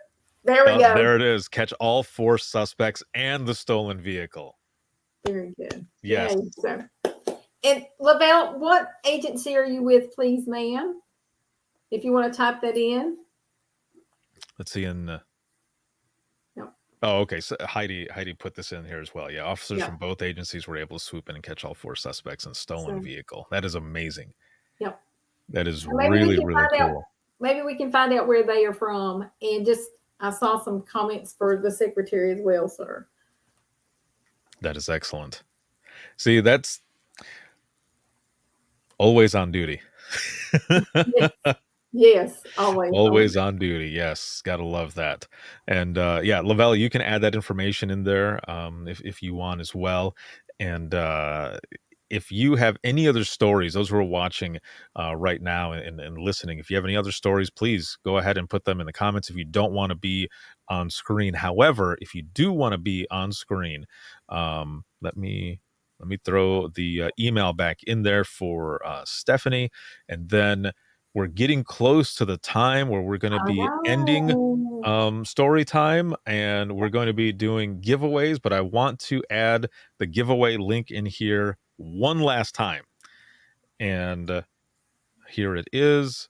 there we go. There it is. Catch all 4 suspects and the stolen vehicle. Very good. Yes. Yeah, so. And Lavelle, what agency are you with, please, ma'am? If you want to type that in. Let's see in. No. Oh, okay. So Heidi put this in here as well. Yeah, officers from both agencies were able to swoop in and catch all 4 suspects in a stolen vehicle. That is amazing. Yep. That is Maybe we really, can really find out. cool. Maybe we can find out where they are from, and just I saw some comments for the secretary as well, sir. That is excellent. See, that's always on duty. Yes, yes, always. Always on duty. Yes, gotta love that. And yeah, Lavelle, you can add that information in there if you want as well. And if you have any other stories, those who are watching right now and listening, if you have any other stories, please go ahead and put them in the comments if you don't want to be on screen. However, if you do want to be on screen, let me throw the email back in there for Stephanie, and then we're getting close to the time where we're going to I be ending know. story time, and we're going to be doing giveaways, but I want to add the giveaway link in here one last time. And here it is.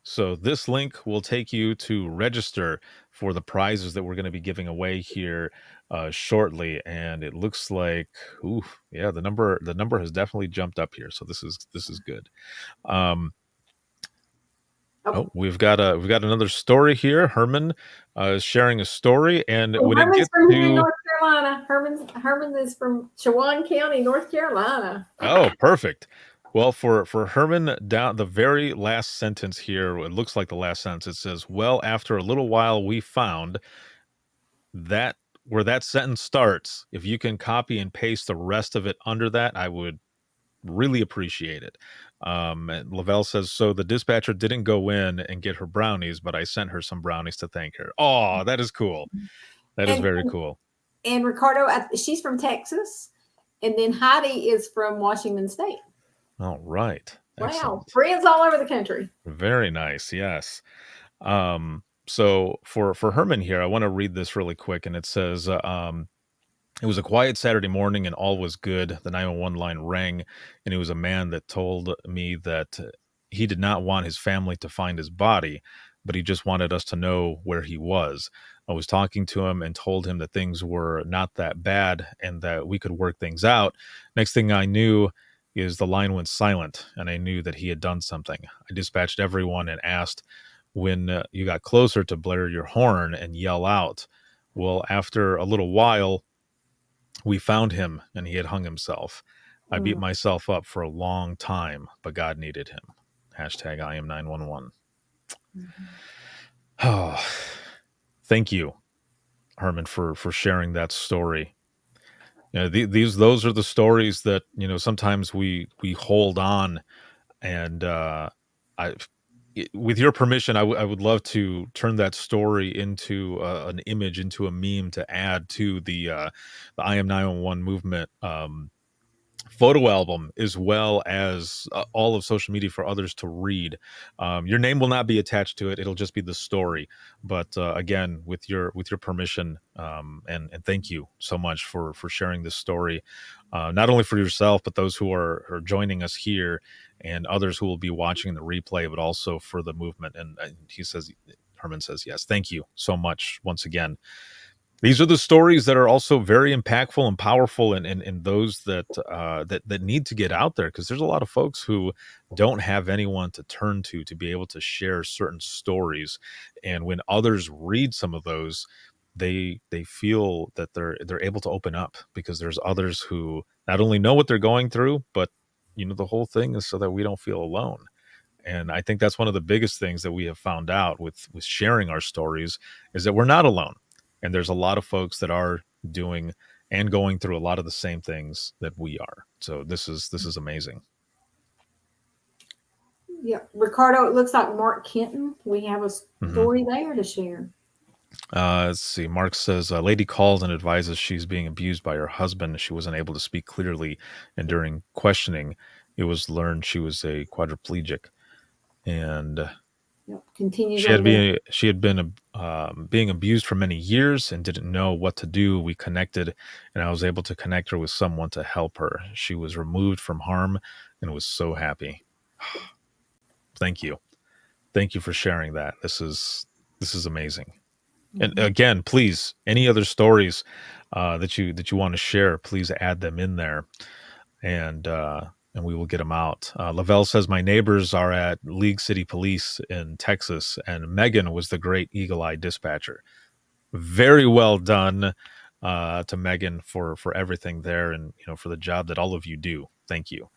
So this link will take you to register for the prizes that we're going to be giving away here shortly. And it looks like, ooh, yeah, the number has definitely jumped up here. So this is good. Oh, we've got another story here. Herman is sharing a story, and when it Herman's gets from here in to North Carolina. Herman is from Chewan County, North Carolina. oh, perfect. Well, for Herman, down the very last sentence here, it looks like the last sentence. It says, "Well, after a little while, we found that where that sentence starts. If you can copy and paste the rest of it under that, I would really appreciate it." And Lavelle says, "So the dispatcher didn't go in and get her brownies, but I sent her some brownies to thank her." Oh, that is cool. That is very cool. And Ricardo, she's from Texas, and then Heidi is from Washington State. All right. Wow, Excellent. friends all over the country. Very nice. Yes. So for Herman here, I want to read this really quick, and it says, "It was a quiet Saturday morning and all was good. The 911 line rang, and it was a man that told me that he did not want his family to find his body, but he just wanted us to know where he was. I was talking to him and told him that things were not that bad and that we could work things out. Next thing I knew is the line went silent, and I knew that he had done something. I dispatched everyone and asked when you got closer to blare your horn and yell out. Well, after a little while, we found him, and he had hung himself. I beat myself up for a long time, but God needed him. Hashtag I am 911. Oh, thank you, Herman, for sharing that story. You know, those are the stories that, you know, sometimes we hold on, and with your permission, I would love to turn that story into an image, into a meme to add to the I am 911 movement photo album, as well as all of social media for others to read. Your name will not be attached to it; it'll just be the story. But again, with your permission, and thank you so much for sharing this story, not only for yourself, but those who are joining us here, and others who will be watching the replay, but also for the movement. And Herman says, yes, thank you so much once again. These are the stories that are also very impactful and powerful, and those that that need to get out there, because there's a lot of folks who don't have anyone to turn to be able to share certain stories. And when others read some of those, they feel that they're able to open up, because there's others who not only know what they're going through, but you know, the whole thing is so that we don't feel alone. And I think that's one of the biggest things that we have found out with sharing our stories, is that we're not alone. And there's a lot of folks that are doing and going through a lot of the same things that we are. So this is amazing. Yeah, Ricardo, it looks like Mark Kenton. We have a story there to share. Let's see. Mark says, a lady calls and advises she's being abused by her husband. She wasn't able to speak clearly, and during questioning, it was learned she was a quadriplegic. And Continue. She had been being abused for many years and didn't know what to do. We connected, and I was able to connect her with someone to help her. She was removed from harm and was so happy. Thank you for sharing that. This is amazing. And again, please, any other stories that you want to share, please add them in there. And and we will get them out. Lavelle says, my neighbors are at League City Police in Texas, and Megan was the great Eagle Eye dispatcher. Very well done to Megan for everything there, and for the job that all of you do. Thank you.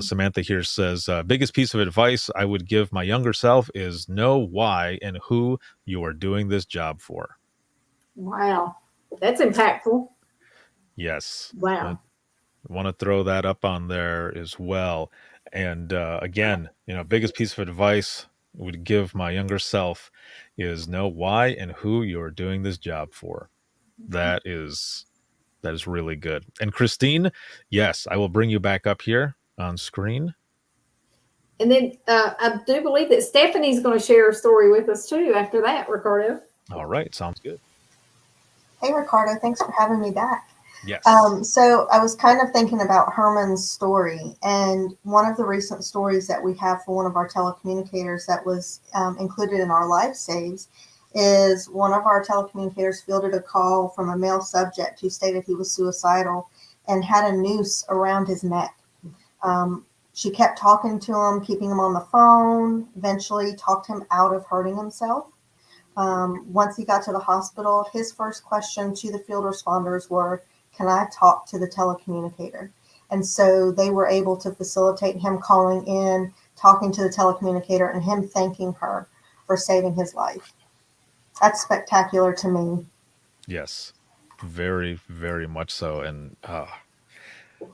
Samantha here says, biggest piece of advice I would give my younger self is know why and who you are doing this job for. Wow. That's impactful. Yes. Wow. I want to throw that up on there as well. And again, biggest piece of advice I would give my younger self is know why and who you are doing this job for. That is really good. And Christine, yes, I will bring you back up here on screen. And then I do believe that Stephanie's going to share a story with us too after that, Ricardo. All right. Sounds good. Hey, Ricardo, thanks for having me back. Yes. So I was kind of thinking about Herman's story, and one of the recent stories that we have for one of our telecommunicators that was included in our live saves is one of our telecommunicators fielded a call from a male subject who stated he was suicidal and had a noose around his neck. She kept talking to him, keeping him on the phone, eventually talked him out of hurting himself. Once he got to the hospital, his first question to the field responders were, can I talk to the telecommunicator? And so they were able to facilitate him calling in, talking to the telecommunicator, and him thanking her for saving his life. That's spectacular to me. Yes, very, very much so. And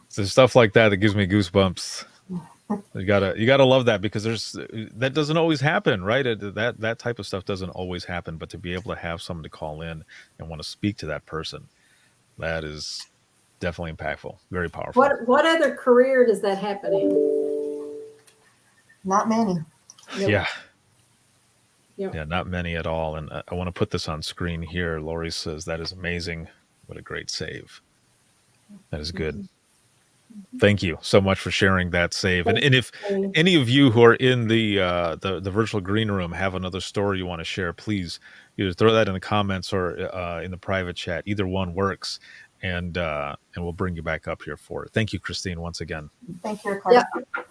so stuff like that gives me goosebumps. You gotta love that, because that doesn't always happen, right? That type of stuff doesn't always happen, but to be able to have someone to call in and want to speak to that person, that is definitely impactful, very powerful. What other career does that happen in? Not many. Nope. Yeah. Yep. Yeah, not many at all. And I want to put this on screen here. Lori says, that is amazing. What a great save. That is good. Thank you so much for sharing that save. And if any of you who are in the virtual green room have another story you want to share, please either throw that in the comments or in the private chat. Either one works, and we'll bring you back up here for it. Thank you, Christine, once again. Thank you, Ricardo. Yeah.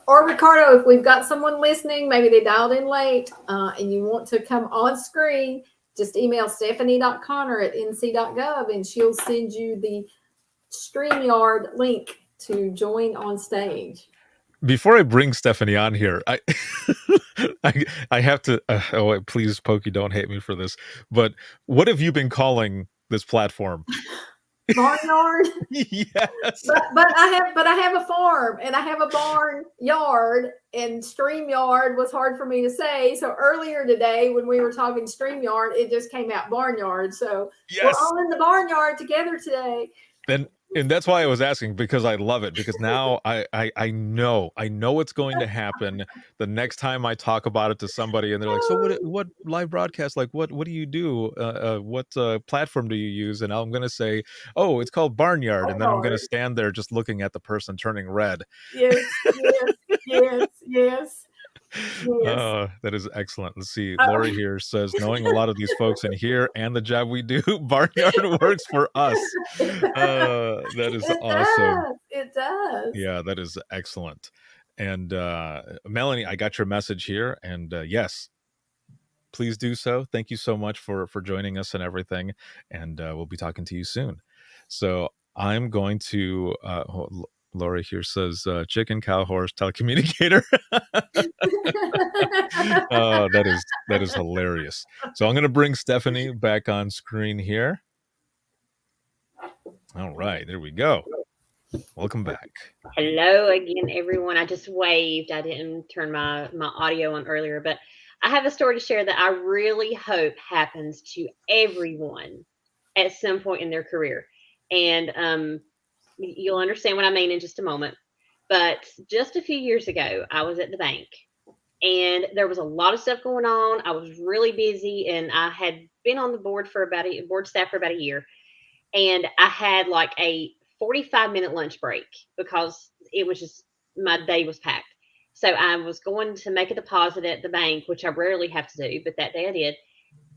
Or Ricardo, if we've got someone listening, maybe they dialed in late, and you want to come on screen, just email stephanie.connor@nc.gov, and she'll send you the StreamYard link to join on stage. Before I bring Stephanie on here, I have to. Please, Pokey, don't hate me for this. But what have you been calling this platform? Barnyard. Yes. But I have a farm and I have a barnyard, and StreamYard was hard for me to say. So earlier today when we were talking StreamYard, it just came out barnyard. So yes, we're all in the barnyard together today. And that's why I was asking, because I love it, because now I know what's going to happen the next time I talk about it to somebody, and they're like, so what live broadcast, like what do you do, what platform do you use? And I'm going to say, oh, it's called Barnyard, and then I'm going to stand there just looking at the person turning red. Yes. That is excellent. Let's see. Lori here says, knowing a lot of these folks in here and the job we do, Barnyard works for us. That is awesome. It does. Yeah, that is excellent. And Melanie, I got your message here, and yes, please do so. Thank you so much for joining us and everything, and we'll be talking to you soon. So I'm going to Lori here says, chicken, cow, horse, telecommunicator. Oh, that is hilarious. So I'm going to bring Stephanie back on screen here. All right, there we go. Welcome back. Hello again, everyone. I just waved. I didn't turn my audio on earlier, but I have a story to share that I really hope happens to everyone at some point in their career. And you'll understand what I mean in just a moment. But just a few years ago, I was at the bank, and there was a lot of stuff going on. I was really busy, and I had been on the board staff for about a year. And I had like a 45-minute lunch break because it was just, my day was packed. So I was going to make a deposit at the bank, which I rarely have to do, but that day I did.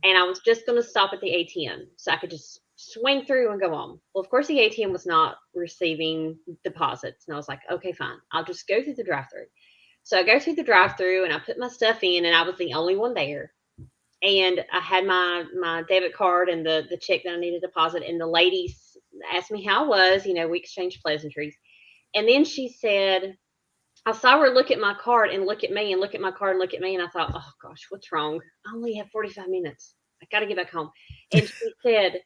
And I was just going to stop at the ATM so I could just swing through and go on. Well, of course, the ATM was not receiving deposits. And I was like, okay, fine. I'll just go through the drive-through. So I go through the drive-through and I put my stuff in, and I was the only one there. And I had my debit card and the check that I needed to deposit. And the lady asked me how I was. We exchanged pleasantries. And then she said, I saw her look at my card and look at me and look at my card and look at me. And I thought, oh gosh, what's wrong? I only have 45 minutes. I got to get back home. And she said,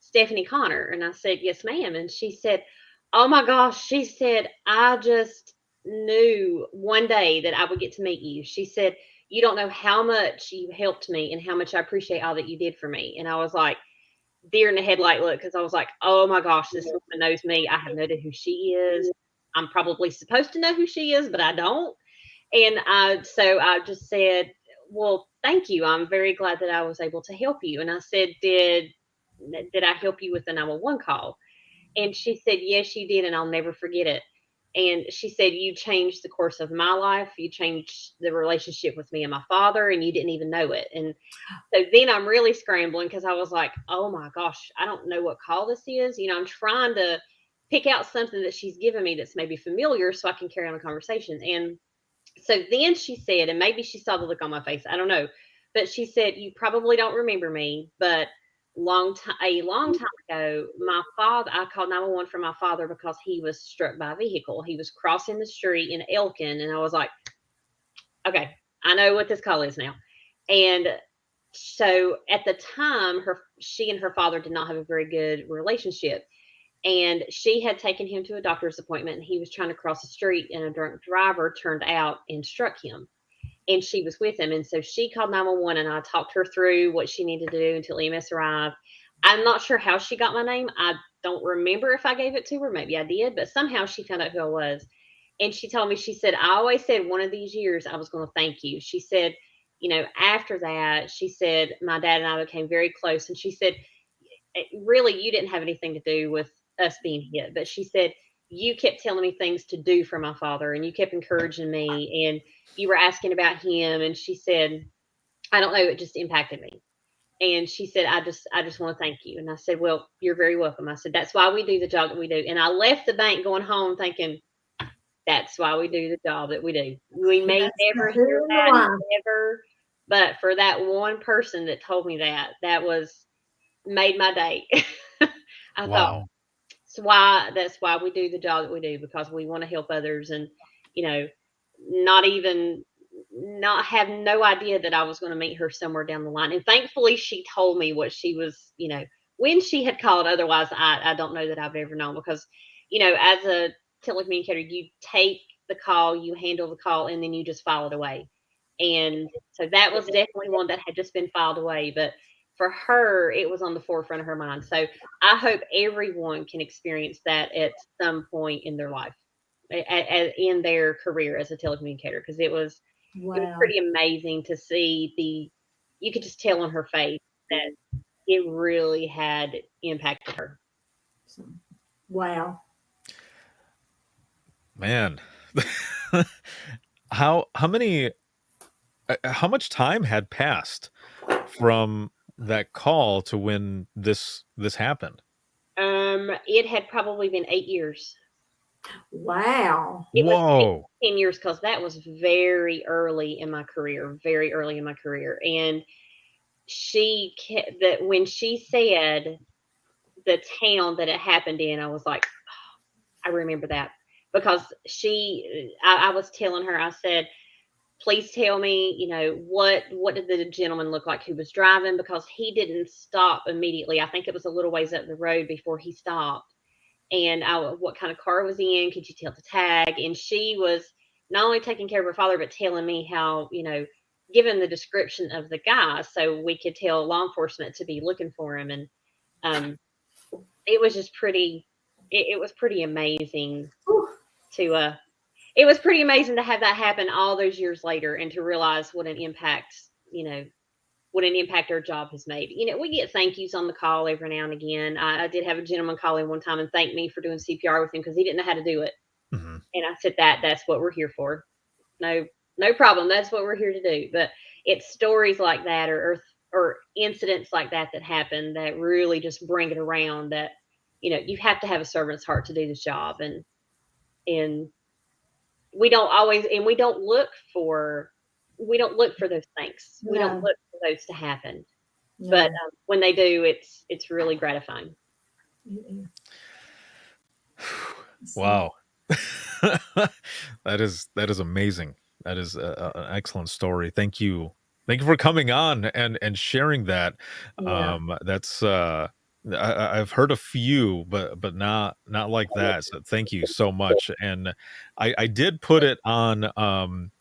Stephanie Connor. And I said, yes, ma'am. And she said, oh my gosh. She said, I just knew one day that I would get to meet you. She said, you don't know how much you helped me and how much I appreciate all that you did for me. And I was like, deer in the headlight look, because I was like, oh my gosh, this woman knows me. I have no idea who she is. I'm probably supposed to know who she is, but I don't. And so I just said, well, thank you. I'm very glad that I was able to help you. And I said, did I help you with the 911 call? And she said, yes, you did. And I'll never forget it. And she said, you changed the course of my life. You changed the relationship with me and my father, and you didn't even know it. And so then I'm really scrambling because I was like, oh my gosh, I don't know what call this is. I'm trying to pick out something that she's given me that's maybe familiar so I can carry on the conversation. And so then she said, and maybe she saw the look on my face, I don't know, but she said, you probably don't remember me, but a long time ago, my father, I called 911 for my father because he was struck by a vehicle. He was crossing the street in Elkin. And I was like, okay, I know what this call is now. And so at the time, she and her father did not have a very good relationship. And she had taken him to a doctor's appointment, and he was trying to cross the street, and a drunk driver turned out and struck him. And she was with him. And so she called 911, and I talked her through what she needed to do until EMS arrived. I'm not sure how she got my name. I don't remember if I gave it to her. Maybe I did, but somehow she found out who I was. And she told me, she said, I always said one of these years I was going to thank you. She said, after that, she said, my dad and I became very close. And she said, really, you didn't have anything to do with us being hit. But she said, you kept telling me things to do for my father, and you kept encouraging me, and you were asking about him. And she said, I don't know, it just impacted me. And she said, I just want to thank you. And I said, well, you're very welcome. I said, that's why we do the job that we do. And I left the bank going home thinking, that's why we do the job that we do. We may never hear that ever, but for that one person that told me that was made my day. I thought, that's why we do the job that we do, because we want to help others, and not have no idea that I was going to meet her somewhere down the line. And thankfully she told me what she was, when she had called. Otherwise I don't know that I've ever known, because as a telecommunicator, you take the call, you handle the call, and then you just file it away. And so that was definitely one that had just been filed away, but for her, it was on the forefront of her mind. So I hope everyone can experience that at some point in their life, in their career as a telecommunicator, because it was pretty amazing to see you could just tell on her face that it really had impacted her. Wow. Man, how much time had passed from that call to when this happened? It had probably been 8 years. Wow. It was 10 years, because that was very early in my career. And when she said the town that it happened in, I was like, oh, I remember that, because I was telling her, I said, please tell me, what did the gentleman look like who was driving, because he didn't stop immediately. I think it was a little ways up the road before he stopped. And what kind of car was he in? Could you tell the tag? And she was not only taking care of her father, but telling me how, given the description of the guy, so we could tell law enforcement to be looking for him. And it was just pretty, it was pretty amazing it was pretty amazing to have that happen all those years later, and to realize what an impact our job has made. We get thank yous on the call every now and again. I did have a gentleman call in one time and thank me for doing CPR with him because he didn't know how to do it. Mm-hmm. And I said, that's what we're here for. No problem. That's what we're here to do. But it's stories like that, or or incidents like that happen that really just bring it around, that, you have to have a servant's heart to do this job. And we don't always, and we don't look for those things. We don't No. look for those to happen. No. But when they do, it's really gratifying. Wow. That is amazing. That is an excellent story. Thank you for coming on and sharing that. Yeah. That's I've heard a few, but not like that. So thank you so much. And I did put it on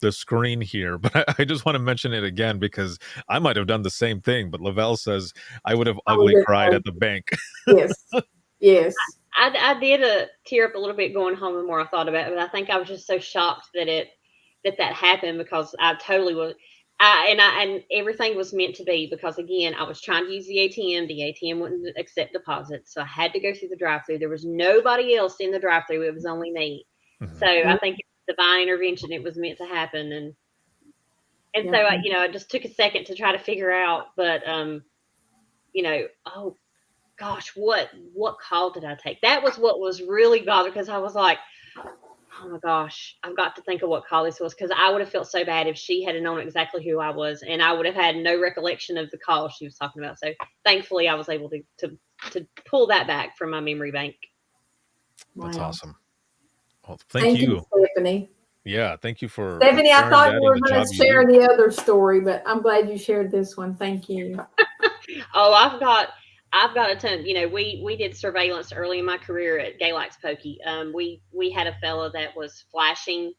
the screen here, but I just want to mention it again because I might have done the same thing. But Lavelle says I would have ugly cried at the bank. Yes. Yes. I did tear up a little bit going home the more I thought about it, but I think I was just so shocked that happened, because I totally was. And everything was meant to be, because again, I was trying to use the ATM. The ATM wouldn't accept deposits, so I had to go through the drive-through. There was nobody else in the drive-through. It was only me. Mhm. So I think it was divine intervention. It was meant to happen. And so I just took a second to try to figure out, but oh gosh, what call did I take? That was what was really bothering, because I was like, oh my gosh, I've got to think of what call this was, because I would have felt so bad if she had known exactly who I was, and I would have had no recollection of the call she was talking about. So thankfully, I was able to pull that back from my memory bank. That's Wow. awesome. Well, thank you. Stephanie. Yeah, thank you for Stephanie, I sharing thought that you were and the going job to you share do. the other story, but I'm glad you shared this one. Thank you. Oh, I've got a ton. We did surveillance early in my career at Gay Likes Pokey. We had a fellow that was flashing.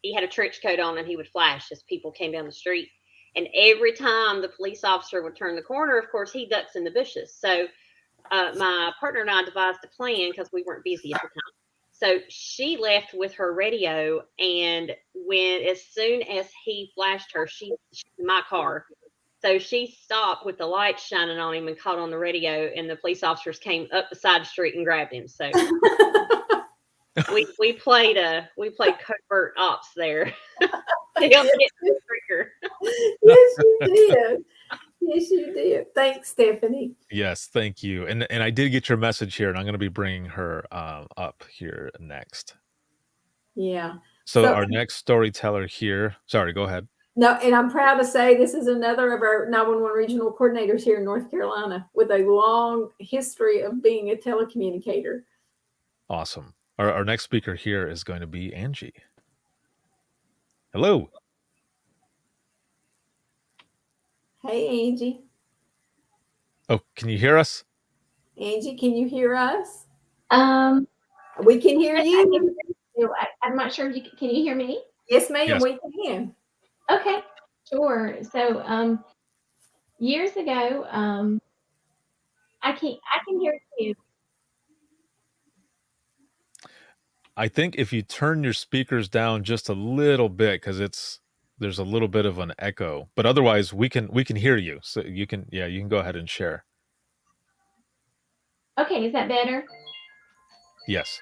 He had a trench coat on and he would flash as people came down the street. And every time the police officer would turn the corner, of course, he ducks in the bushes. So my partner and I devised a plan, because we weren't busy at the time. So she left with her radio, and as soon as he flashed her, she's in my car. So she stopped with the lights shining on him and caught on the radio, and the police officers came up the side street and grabbed him. So we played covert ops there. Yes, you did. Yes, you did. Thanks, Stephanie. Yes, thank you. And I did get your message here, and I'm going to be bringing her up here next. Yeah. So our next storyteller here. Sorry, go ahead. No, and I'm proud to say this is another of our 911 regional coordinators here in North Carolina with a long history of being a telecommunicator. Awesome. Our next speaker here is going to be Angie. Hello. Hey, Angie. Oh, can you hear us? Angie, can you hear us? We can hear you. I'm not sure if you can you hear me? Yes, ma'am. Yes. We can. Okay, sure. So years ago, I can hear you. I think if you turn your speakers down just a little bit, because there's a little bit of an echo, but otherwise we can hear you. So you can go ahead and share. Okay, is that better? Yes.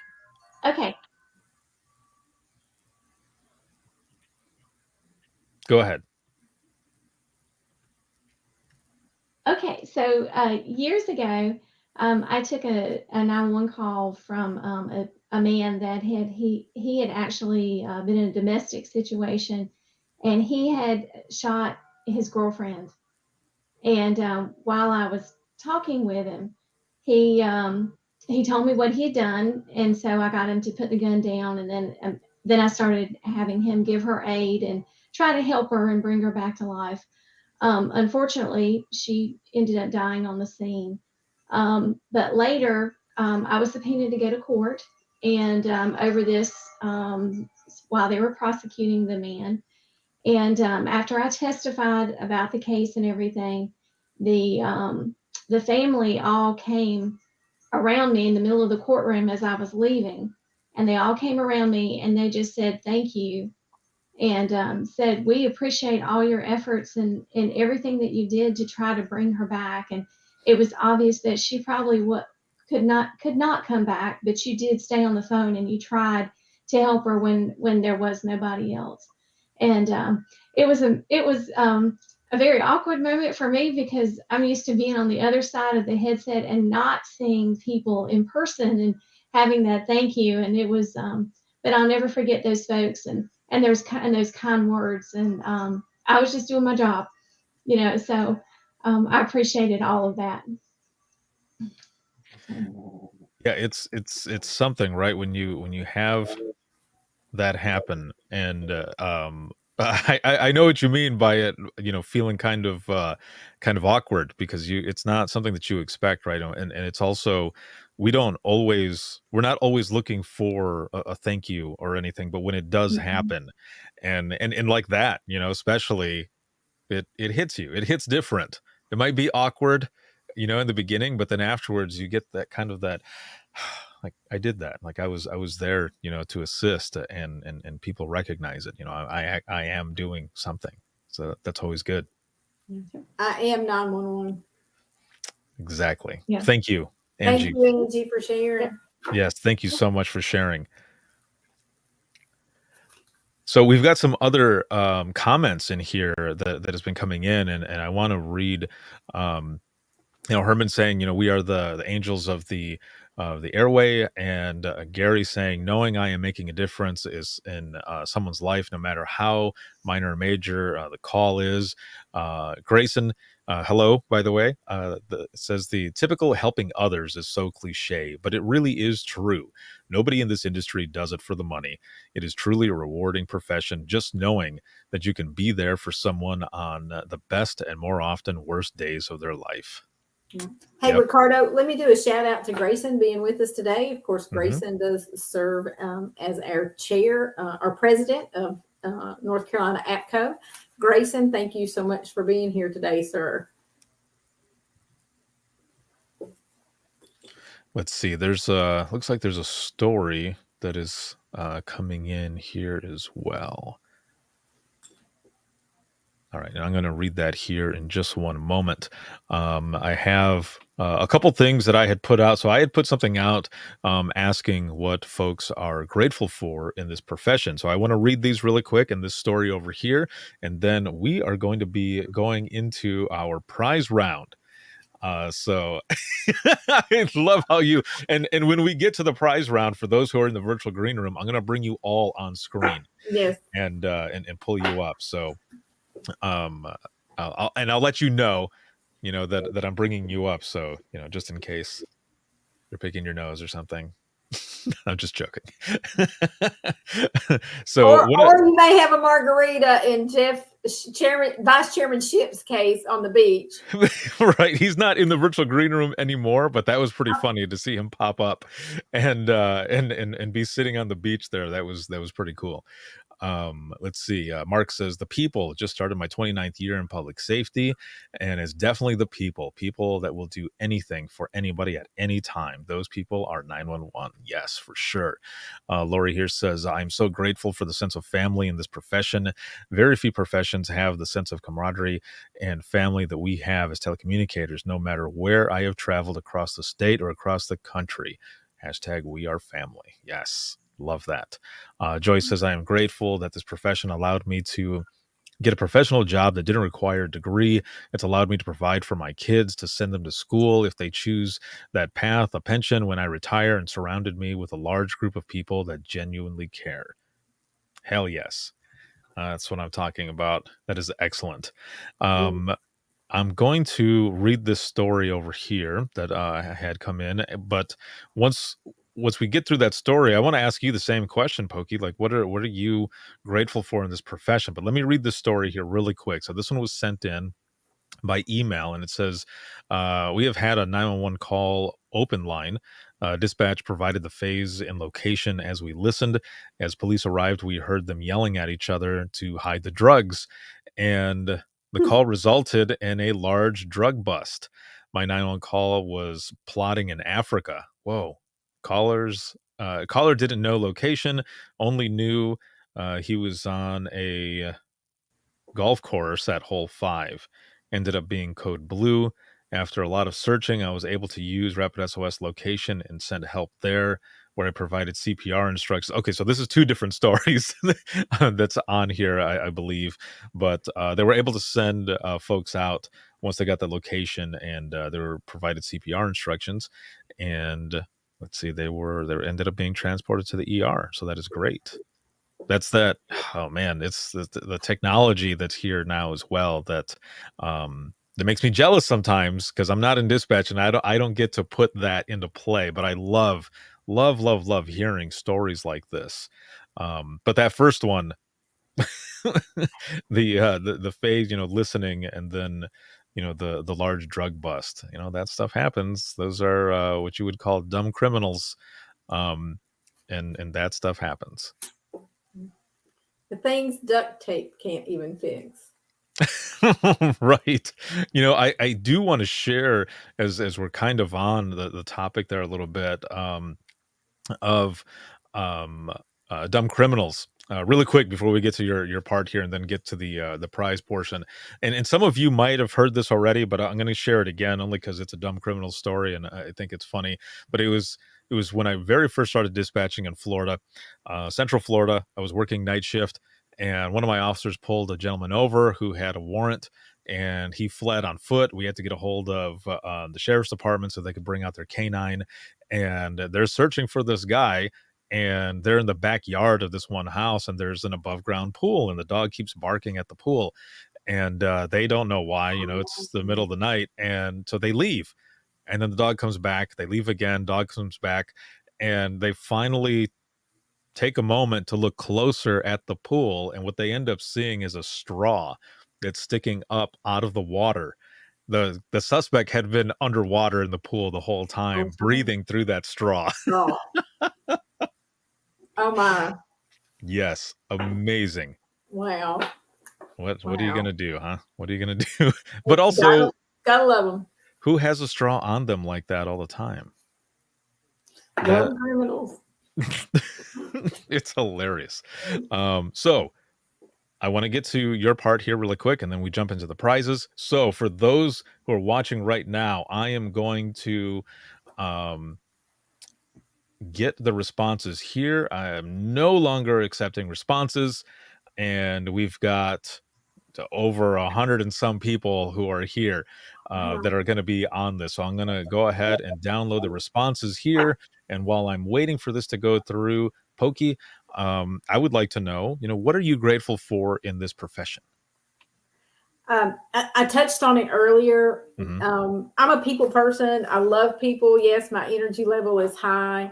Okay. Go ahead. Okay, so years ago, I took a 911 call from a man that he had actually been in a domestic situation, and he had shot his girlfriend. And while I was talking with him, he told me what he had done, and so I got him to put the gun down, and then I started having him give her aid and try to help her and bring her back to life. Unfortunately, she ended up dying on the scene. But later, I was subpoenaed to go to court, and over this, while they were prosecuting the man. And after I testified about the case and everything, the family all came around me in the middle of the courtroom as I was leaving, and they all came around me and they just said, "Thank you." And said, "We appreciate all your efforts and everything that you did to try to bring her back." And it was obvious that she probably could not come back, but you did stay on the phone and you tried to help her when there was nobody else. And it was a very awkward moment for me because I'm used to being on the other side of the headset and not seeing people in person and having that thank you. And it was, but I'll never forget those folks and those kind words. And I was just doing my job, so I appreciated all of that. Yeah, it's something, right? When you have that happen, and I know what you mean by it, feeling kind of awkward because it's not something that you expect, right? And it's also we're not always looking for a thank you or anything, but when it does Mhm. happen, and like that, especially it hits you. It hits different. It might be awkward, in the beginning, but then afterwards you get that kind of that like I did that. Like I was there, to assist, and people recognize it. I am doing something. So that's always good. I am 911. Exactly. Yeah. Thank you, Thank Angie. you, Angie, for sharing. Yes, thank you so much for sharing. So we've got some other comments in here that has been coming in, and I want to read. Um, Herman saying, we are the angels of the airway, and Gary saying, knowing I am making a difference is in someone's life, no matter how minor or major the call is. Grayson, hello, by the way, says the typical helping others is so cliche, but it really is true. Nobody in this industry does it for the money. It is truly a rewarding profession, just knowing that you can be there for someone on the best and more often worst days of their life. Hey, Yep. Ricardo, let me do a shout out to Grayson being with us today. Of course, Mhm. Grayson does serve as our chair, our president of North Carolina APCO. Grayson, thank you so much for being here today, sir. Let's see. Looks like there's a story that is coming in here as well. All right, and I'm going to read that here in just one moment. I have a couple things that I had put out. So I had put something out asking what folks are grateful for in this profession. So I want to read these really quick and this story over here, and then we are going to be going into our prize round. So I love how you and when we get to the prize round, for those who are in the virtual green room, I'm going to bring you all on screen Yes. and pull you up. So um I'll let you know that I'm bringing you up, so just in case you're picking your nose or something. I'm just joking. So Or you may have a margarita in Vice Chairman Ship's case on the beach. right, he's not in the virtual green room anymore, but that was pretty funny to see him pop up and be sitting on the beach there. That was pretty cool. Let's see. Mark says, the people, just started my 29th year in public safety, and it's definitely the people that will do anything for anybody at any time. Those people are 911. Yes, for sure. Lori here says, I'm so grateful for the sense of family in this profession. Very few professions have the sense of camaraderie and family that we have as telecommunicators, no matter where I have traveled across the state or across the country. Hashtag we are family. Yes. Love that. Joyce says, I am grateful that this profession allowed me to get a professional job that didn't require a degree. It's allowed me to provide for my kids, to send them to school if they choose that path, a pension when I retire, and surrounded me with a large group of people that genuinely care. Hell yes. That's what I'm talking about. That is excellent. I'm going to read this story over here that had come in, but once we get through that story, I want to ask you the same question, Pokey. Like, what are you grateful for in this profession? But let me read this story here really quick. So this one was sent in by email, and it says, we have had a 911 call open line. Dispatch provided the phase and location as we listened. As police arrived, we heard them yelling at each other to hide the drugs, and the call resulted in a large drug bust. My 911 call was plotting in Africa. Whoa. Caller didn't know location, only knew he was on a golf course at hole 5. Ended up being code blue. After a lot of searching, I was able to use Rapid SOS location and send help there. where I provided CPR instructions. Okay, so this is two different stories that's on here, I believe, but they were able to send folks out once they got the location, and they were provided CPR instructions, and let's see, they ended up being transported to the ER. So that is great. That's that. Oh man, it's the technology that's here now as well that makes me jealous sometimes because I'm not in dispatch and I don't get to put that into play. But I love hearing stories like this. But that first one, the phase, listening, and then the large drug bust, that stuff happens. Those are what you would call dumb criminals, um, and that stuff happens. The things duct tape can't even fix. Right. I do want to share as we're kind of on the topic there a little bit, of um, dumb criminals. Really quick before we get to your part here, and then get to the prize portion. And some of you might have heard this already, but I'm going to share it again only because it's a dumb criminal story, and I think it's funny. But it was when I very first started dispatching in Florida, Central Florida. I was working night shift, and one of my officers pulled a gentleman over who had a warrant, and he fled on foot. We had to get a hold of the sheriff's department so they could bring out their canine, and they're searching for this guy, and they're in the backyard of this one house, and there's an above ground pool, and the dog keeps barking at the pool, and they don't know why. It's the middle of the night, and so they leave, and then the dog comes back. They leave again, dog comes back, and they finally take a moment to look closer at the pool, and what they end up seeing is a straw that's sticking up out of the water. The suspect had been underwater in the pool the whole time, breathing through that straw. Oh, oh my. Yes, amazing. Wow. What are you Wow. gonna do, huh? What are you gonna do? But also, Gotta love them. who has a straw on them like that all the time? Dumb criminals. It's hilarious. So I want to get to your part here really quick, and then we jump into the prizes. So for those who are watching right now, I am going to get the responses here. I am no longer accepting responses, and we've got over 100 and some people who are here that are going to be on this. So I'm going to go ahead and download the responses here. And while I'm waiting for this to go through, Pokey, I would like to know, what are you grateful for in this profession? I touched on it earlier. Mhm. I'm a people person. I love people. Yes, my energy level is high,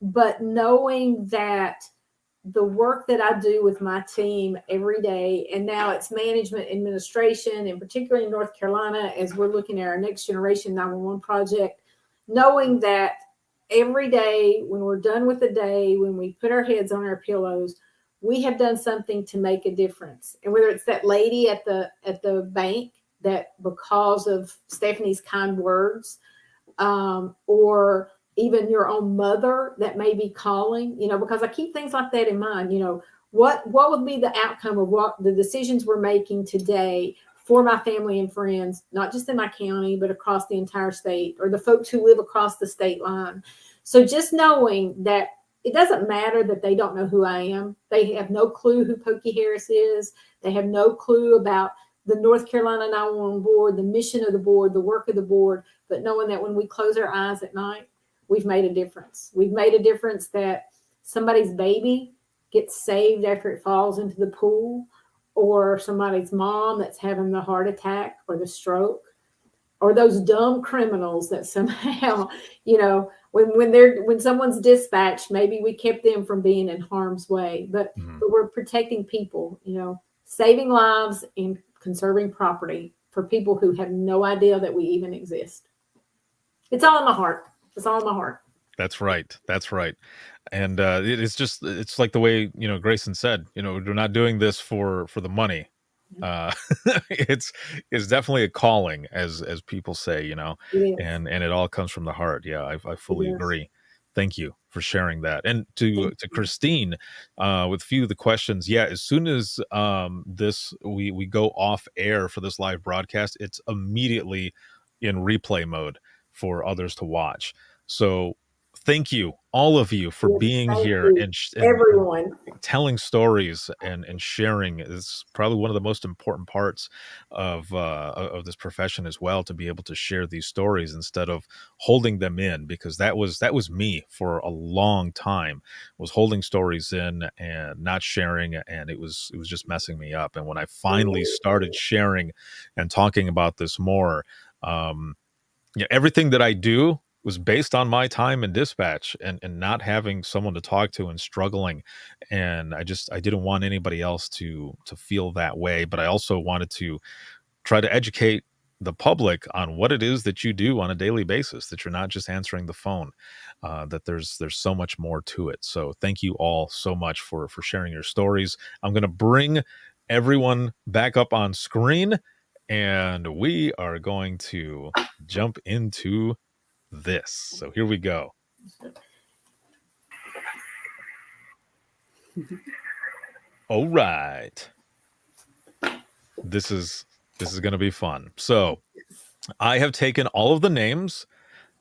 but knowing that the work that I do with my team every day, and now it's management administration, and particularly in North Carolina, as we're looking at our next generation 911 project, knowing that every day when we're done with the day, when we put our heads on our pillows, we have done something to make a difference. And whether it's that lady at the bank that because of Stephanie's kind words, or even your own mother that may be calling, because I keep things like that in mind. What would be the outcome of what the decisions we're making today for my family and friends, not just in my county, but across the entire state, or the folks who live across the state line. So just knowing that it doesn't matter that they don't know who I am. They have no clue who Pokey Harris is. They have no clue about the North Carolina 911 board, the mission of the board, the work of the board, but knowing that when we close our eyes at night, we've made a difference. We've made a difference that somebody's baby gets saved after it falls into the pool, or somebody's mom that's having the heart attack or the stroke, or those dumb criminals that somehow, when someone's dispatched, maybe we kept them from being in harm's way, but we're protecting people, saving lives and conserving property for people who have no idea that we even exist. It's all in my heart. It's all in my heart. That's right. That's right. And it's like the way, Grayson said, we're not doing this for the money. It's definitely a calling, as people say, and it all comes from the heart. Yeah, I fully agree. Thank you for sharing that. And to Christine, with a few of the questions, yeah, as soon as we go off air for this live broadcast, it's immediately in replay mode for others to watch. So thank you, all of you, for Yes, being thank here you, and everyone. telling stories and sharing is probably one of the most important parts of this profession as well, to be able to share these stories instead of holding them in, because that was me for a long time, was holding stories in and not sharing, and it was just messing me up. And when I finally started sharing and talking about this more, yeah, everything that I do was based on my time in dispatch and not having someone to talk to and struggling. And I didn't want anybody else to feel that way. But I also wanted to try to educate the public on what it is that you do on a daily basis, that you're not just answering the phone, that there's so much more to it. So thank you all so much for sharing your stories. I'm going to bring everyone back up on screen, and we are going to jump into this. So here we go. All right. This is going to be fun. So I have taken all of the names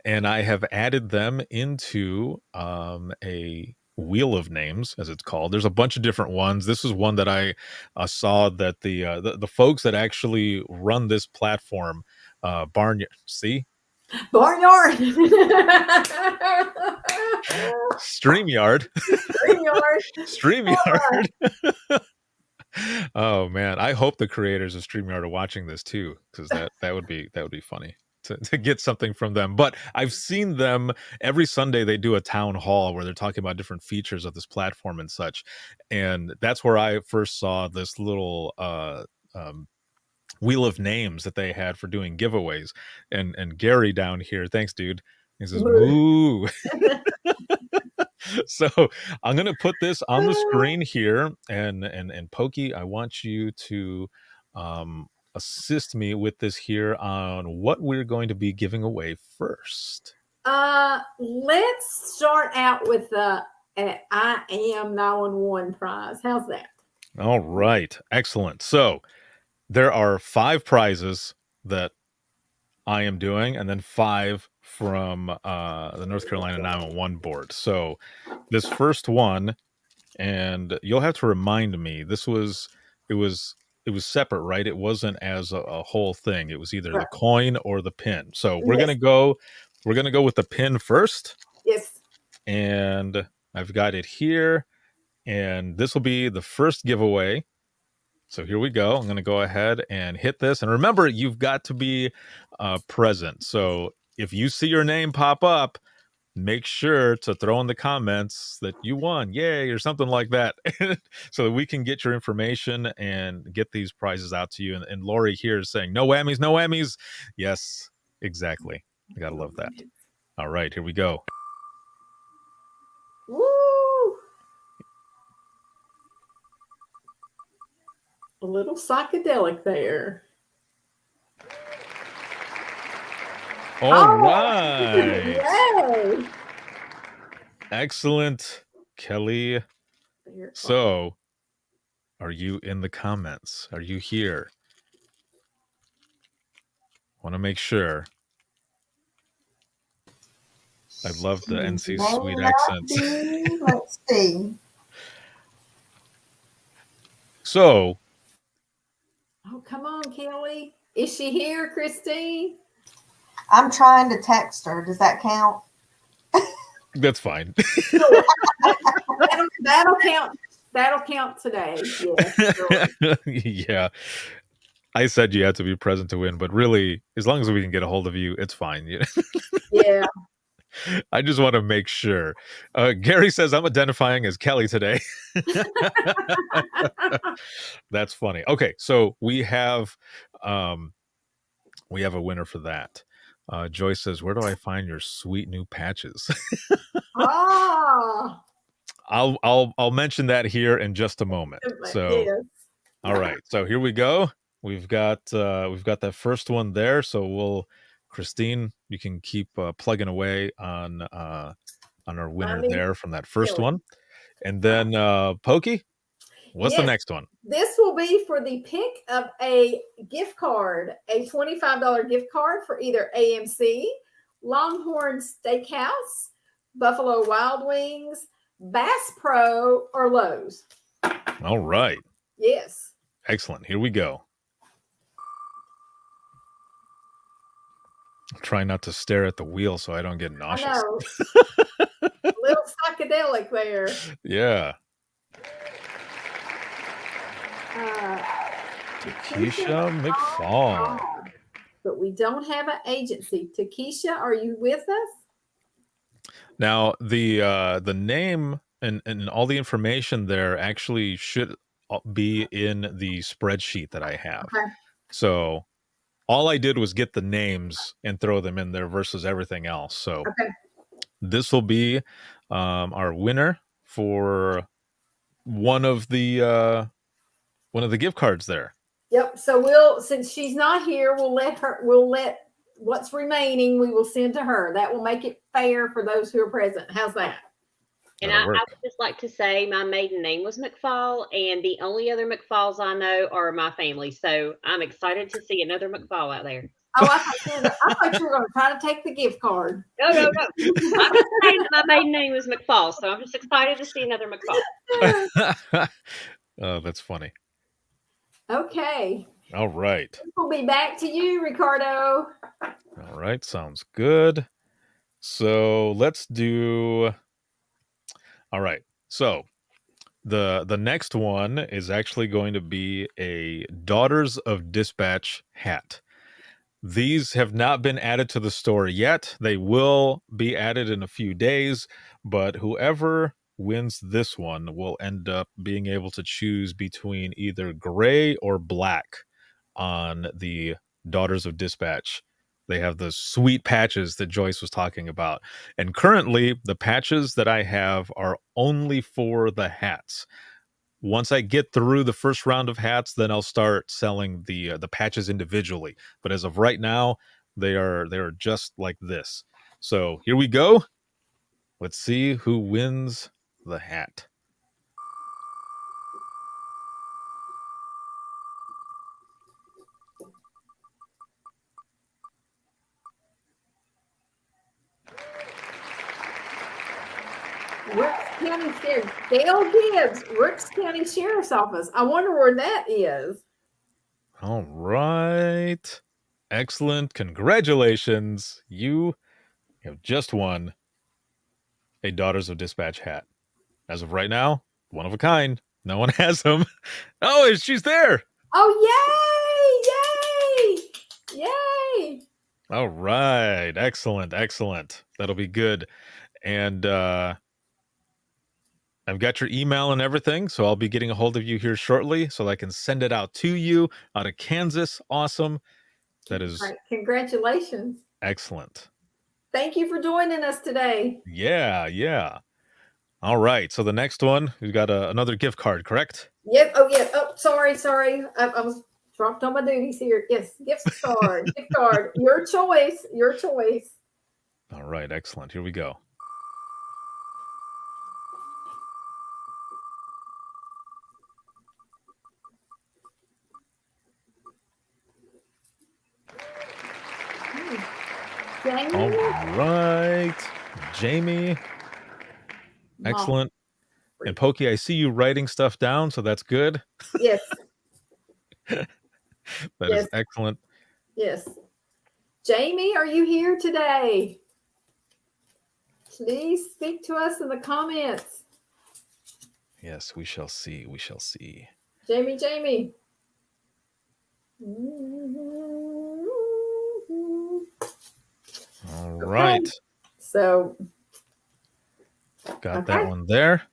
and I have added them into a wheel of names, as it's called. There's a bunch of different ones. This is one that I saw that the folks that actually run this platform, Barnyard, see, Barnyard. StreamYard. StreamYard. Oh man, I hope the creators of StreamYard are watching this too, because that would be funny to get something from them. But I've seen them every Sunday. They do a town hall where they're talking about different features of this platform and such, and that's where I first saw this little wheel of names that they had for doing giveaways. And Gary down here, thanks, dude. He says, "Moo." So I'm gonna put this on the screen here, and Pokey, I want you to assist me with this here on what we're going to be giving away first. Let's start out with the I Am 911 prize. How's that? All right, excellent. So there are 5 prizes that I am doing, and then 5 from the North Carolina 911 board. So this first one, and you'll have to remind me, this was it was separate, right? It wasn't as a whole thing. It was either the coin or the pin. So we're Yes. gonna go with the pin first. Yes. And I've got it here, and this will be the first giveaway. So here we go. I'm going to go ahead and hit this. And remember, you've got to be present. So if you see your name pop up, make sure to throw in the comments that you won, yay, or something like that, so that we can get your information and get these prizes out to you. And Lori here is saying, no whammies, no whammies. Yes, exactly. I got to love that. All right, here we go. Woo! A little psychedelic there. All right. Yay! Excellent, Kelly. So, are you in the comments? Are you here? Want to make sure. I love the NC sweet accents. Let's see. So, oh, come on, Kelly. Is she here, Christine? I'm trying to text her. Does that count? that's fine. That'll count. That'll count today. Yes, sure. Yeah. I said you had to be present to win, but really, as long as we can get a hold of you, it's fine. Yeah. I just want to make sure. Gary says I'm identifying as Kelly today. That's funny. Okay, so we have a winner for that. Joyce says, "Where do I find your sweet new patches?" Ah. I'll mention that here in just a moment. So, yes. All right. So here we go. We've got that first one there. So Christine, you can keep plugging away on our winner there from that first one, and then Pokey, what's the next one? This will be for the pick of a gift card, a $25 gift card for either AMC, Longhorn Steakhouse, Buffalo Wild Wings, Bass Pro, or Lowe's? All right. Yes. Excellent. Here we go. Try not to stare at the wheel so I don't get nauseous. I know. A little psychedelic there. Yeah. Takesha McFall. But we don't have an agency. Takesha, are you with us? Now, the name and all the information there actually should be in the spreadsheet that I have. Okay. So all I did was get the names and throw them in there versus everything else. So Okay. this will be our winner for one of the gift cards there. Yep. So since she's not here, we'll let what's remaining, we will send to her. That will make it fair for those who are present. How's that? And I would just like to say my maiden name was McFall, and the only other McFalls I know are my family. So I'm excited to see another McFall out there. Oh, I thought you were going to try to take the gift card. No. I'm just saying that my maiden name was McFall, so I'm just excited to see another McFall. Oh, that's funny. Okay. All right. We'll be back to you, Ricardo. All right. Sounds good. So let's do. All right. So the next one is actually going to be a Daughters of Dispatch hat. These have not been added to the store yet. They will be added in a few days, but whoever wins this one will end up being able to choose between either gray or black on the Daughters of Dispatch. They have the sweet patches that Joyce was talking about. And currently, the patches that I have are only for the hats. Once I get through the first round of hats, then I'll start selling the patches individually. But as of right now, they are just like this. So here we go. Let's see who wins the hat. Rooks County Sheriff Dale Gibbs, Rooks County Sheriff's Office. I wonder where that is. All right. Excellent. Congratulations. You have just won a Daughters of Dispatch hat. As of right now, one of a kind. No one has them. Oh, she's there. Oh, yay! Yay! All right. Excellent. Excellent. That'll be good. And I've got your email and everything, so I'll be getting a hold of you here shortly so I can send it out to you out of Kansas. Awesome. That is right. Congratulations. Excellent. Thank you for joining us today. Yeah. All right. So the next one, we've got another gift card, correct? Yep. Oh, yeah. Oh, sorry. I was dropped on my duties here. Yes. Gift card. Gift card. Your choice. All right. Excellent. Here we go. Jamie. All right. Jamie. Excellent. And Pokey, I see you writing stuff down, so that's good. Yes. That is excellent. Yes. Jamie, are you here today? Please speak to us in the comments. Yes, we shall see. Jamie. All right. Okay. So got that one there.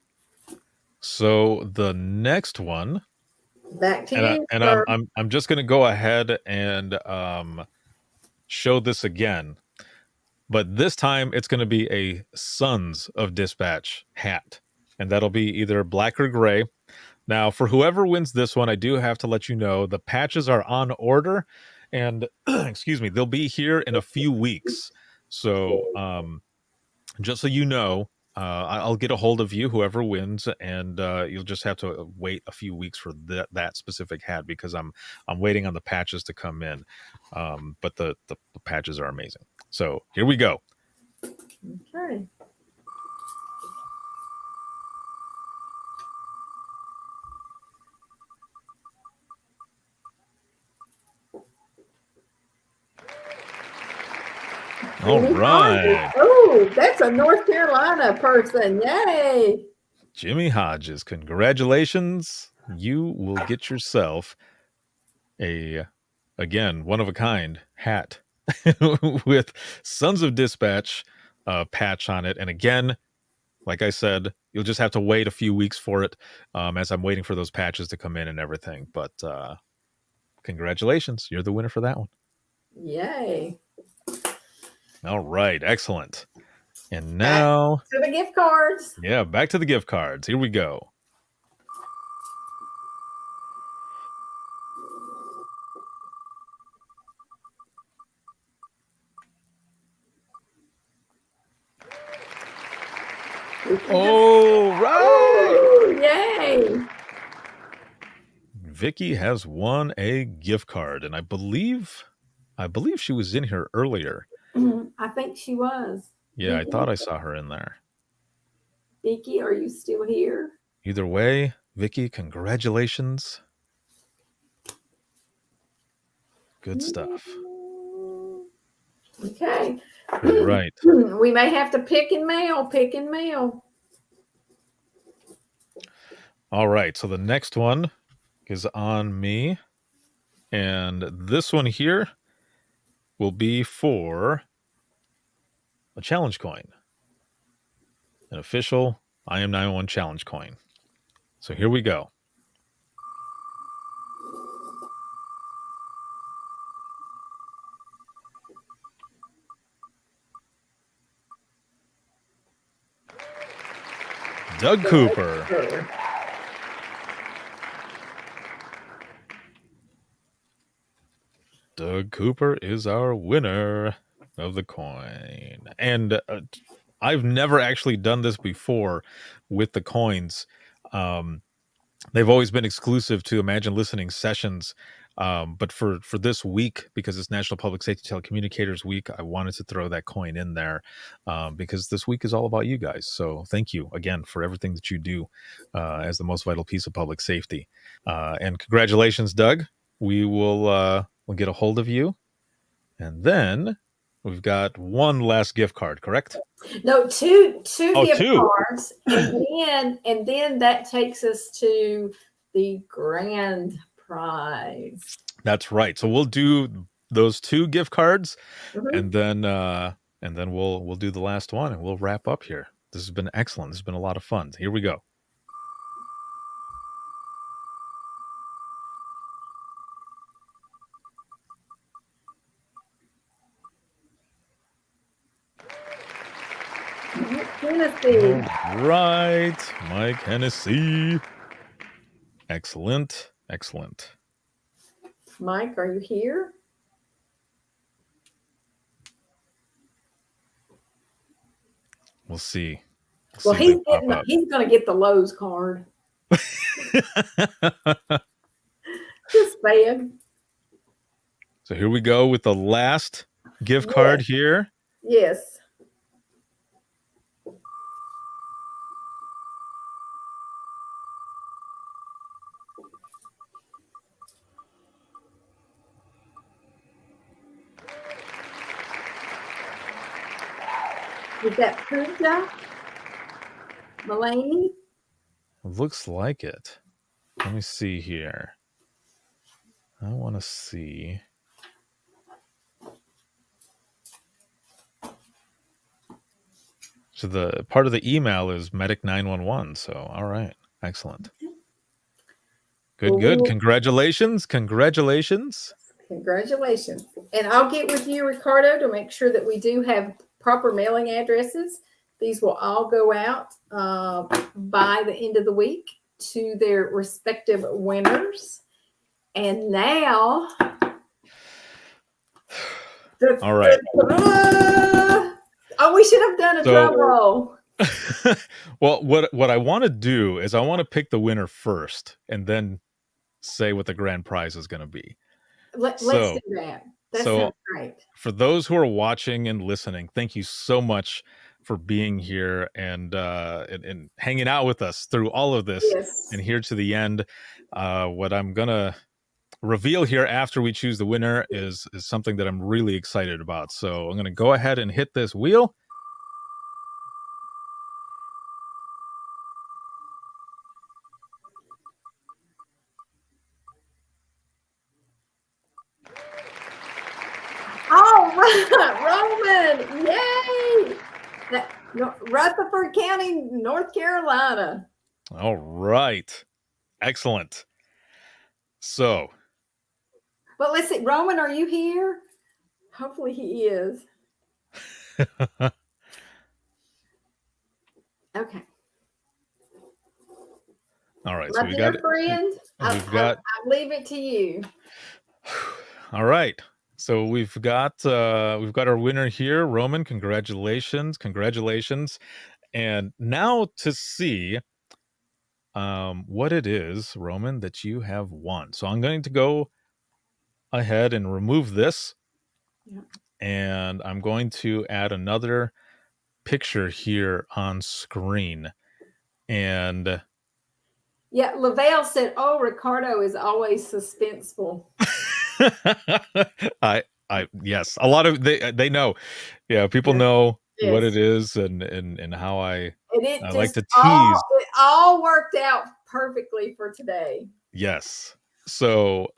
So the next one. Back to you. And I'm just going to go ahead and show this again. But this time it's going to be a Sons of Dispatch hat. And that'll be either black or gray. Now, for whoever wins this one, I do have to let you know the patches are on order. And, excuse me, they'll be here in a few weeks. So just so you know, I'll get a hold of you, whoever wins, and you'll just have to wait a few weeks for that specific hat because I'm waiting on the patches to come in. But the patches are amazing. So here we go. Okay. All Jimmy right. Hodges. Oh, that's a North Carolina person. Yay. Jimmy Hodges, congratulations. You will get yourself a, again, one of a kind hat with Sons of Dispatch patch on it. And again, like I said, you'll just have to wait a few weeks for it as I'm waiting for those patches to come in and everything. But congratulations. You're the winner for that one. Yay. All right. Excellent. And Back now, to the gift cards. yeah, back to the gift cards. Here we go. All right. Oh, yay. Vicky has won a gift card, and I believe she was in here earlier. I think she was. Yeah, I thought I saw her in there. Vicky, are you still here? Either way, Vicky, congratulations. Good stuff. Okay. All right. We may have to pick and mail. All right. So the next one is on me. And this one here will be for a challenge coin. An official I Am 911 challenge coin. So here we go. Doug Cooper. Doug Cooper is our winner of the coin. And I've never actually done this before with the coins. They've always been exclusive to Imagine Listening sessions. But for this week, because it's National Public Safety Telecommunicators Week, I wanted to throw that coin in there because this week is all about you guys. So thank you again for everything that you do as the most vital piece of public safety. And congratulations, Doug. We will we'll get a hold of you. And then we've got one last gift card, correct? No, two gift two. cards. And then that takes us to the grand prize. That's right. So we'll do those two gift cards, Mhm. and then we'll do the last one and we'll wrap up here. This has been excellent. This has been a lot of fun. Here we go. Tennessee. All right, Mike Hennessy. Excellent. Excellent. Mike, are you here? We'll see. Well, See if they pop up. he's going to get the Lowe's card. Just saying. So here we go with the last gift card here. Yes. Is that Pooja? Melanie? Looks like it. Let me see here. I want to see. So the part of the email is Medic 911. So, all right. Excellent. Good, good. Congratulations. Congratulations. Congratulations. And I'll get with you, Ricardo, to make sure that we do have proper mailing addresses. These will all go out by the end of the week to their respective winners. And now, all right. Oh, we should have done a drum roll. Well, what I want to do is I want to pick the winner first and then say what the grand prize is going to be. Let's do that. That sounds great. For those who are watching and listening, thank you so much for being here and hanging out with us through all of this and here to the end. What I'm gonna reveal here after we choose the winner is something that I'm really excited about. So I'm going to go ahead and hit this wheel. All right, Roman, yay! Rutherford County, North Carolina. All right. Excellent. So, But let's see, Roman, are you here? Hopefully he is. Okay. all right. My So we dear got friend, I leave it to you. all right. So we've got our winner here, Roman. Congratulations. And now to see what it is, Roman, that you have won. So I'm going to go ahead and remove this. Yeah. And I'm going to add another picture here on screen. And Yeah, Lavelle said, "Oh, Ricardo is always suspenseful." I yes, a lot of they know. Yeah, people know what it is and how I like to tease. It all worked out perfectly for today. Yes. So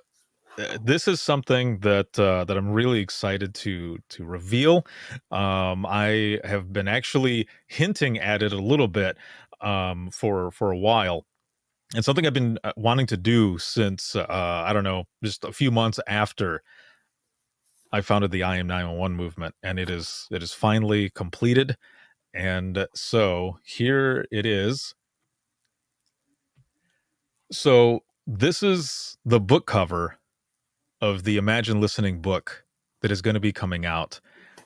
this is something that that I'm really excited to reveal. I have been actually hinting at it a little bit for a while. And something I've been wanting to do since I don't know, just a few months after I founded the I Am 911 movement, and it is finally completed. And so here it is. So this is the book cover of the Imagine Listening book that is going to be coming out.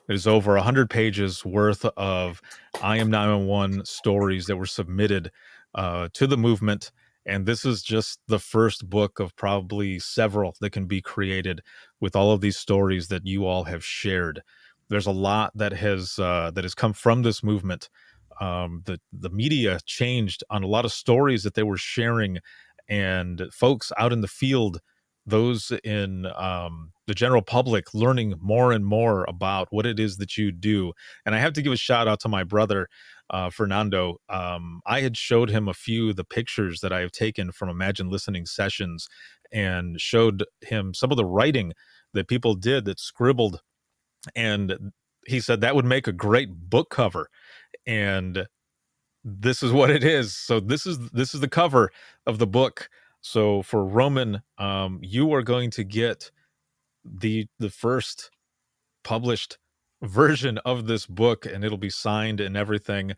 There's over 100 pages worth of I Am 911 stories that were submitted to the movement. And this is just the first book of probably several that can be created with all of these stories that you all have shared. There's a lot that has come from this movement. The media changed on a lot of stories that they were sharing, and folks out in the field, those in the general public, learning more and more about what it is that you do. And I have to give a shout out to my brother, Fernando. I had showed him a few of the pictures that I have taken from Imagine Listening sessions and showed him some of the writing that people did that scribbled. And he said that would make a great book cover. And this is what it is. So this is the cover of the book. So for Roman, you are going to get the first published version of this book, and it'll be signed and everything.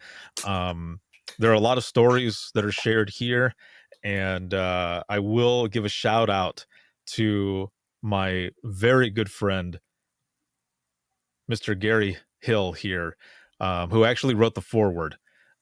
There are a lot of stories that are shared here, and I will give a shout out to my very good friend, Mr. Gary Hill here, who actually wrote the foreword.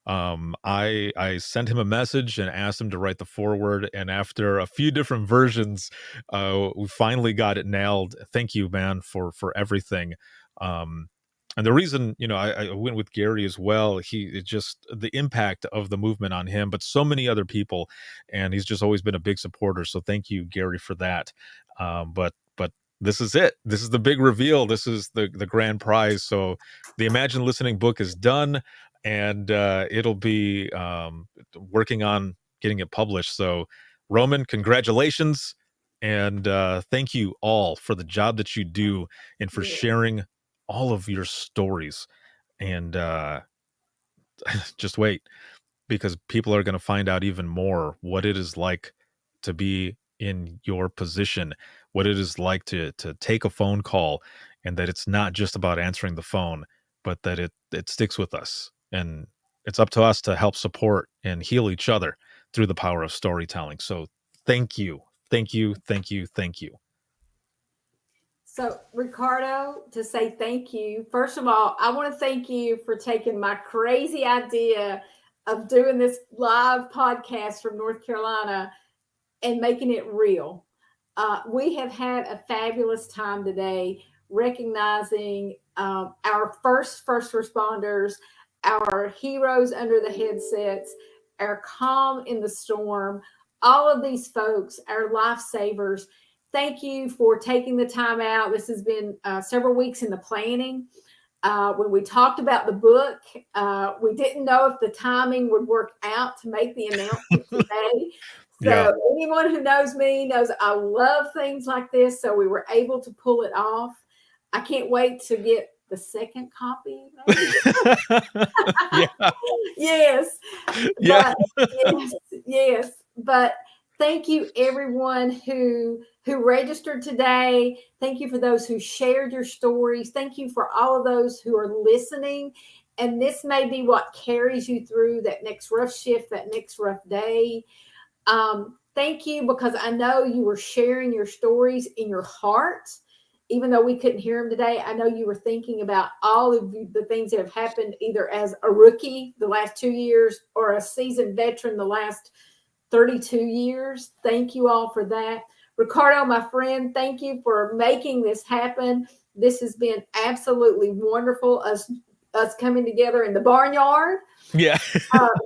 I sent him a message and asked him to write the foreword, and after a few different versions, we finally got it nailed. Thank you, man, for everything. And the reason, I went with Gary as well. It just the impact of the movement on him, but so many other people, and he's just always been a big supporter. So thank you, Gary, for that. But this is it. This is the big reveal. This is the grand prize. So the Imagine Listening book is done, and it'll be working on getting it published. So Roman, congratulations, and thank you all for the job that you do and for sharing all of your stories. And just wait, because people are going to find out even more what it is like to be in your position, what it is like to take a phone call, and that it's not just about answering the phone, but that it sticks with us, and it's up to us to help support and heal each other through the power of storytelling. So thank you. So, Ricardo, to say thank you, first of all, I want to thank you for taking my crazy idea of doing this live podcast from North Carolina and making it real. We have had a fabulous time today recognizing our first responders, our heroes under the headsets, our calm in the storm, all of these folks, our lifesavers. thank you for taking the time out. This has been several weeks in the planning. When we talked about the book, we didn't know if the timing would work out to make the announcement today. So Yeah. anyone who knows me knows I love things like this. So we were able to pull it off. I can't wait to get the second copy. Yeah. Yes. Yeah. But yes. But thank you everyone who registered today. Thank you for those who shared your stories. Thank you for all of those who are listening. And this may be what carries you through that next rough shift, that next rough day. Thank you, because I know you were sharing your stories in your heart. Even though we couldn't hear them today, I know you were thinking about all of the things that have happened either as a rookie the last 2 years or a seasoned veteran the last 32 years. Thank you all for that. Ricardo, my friend, thank you for making this happen. This has been absolutely wonderful, us coming together in the barnyard. Yeah.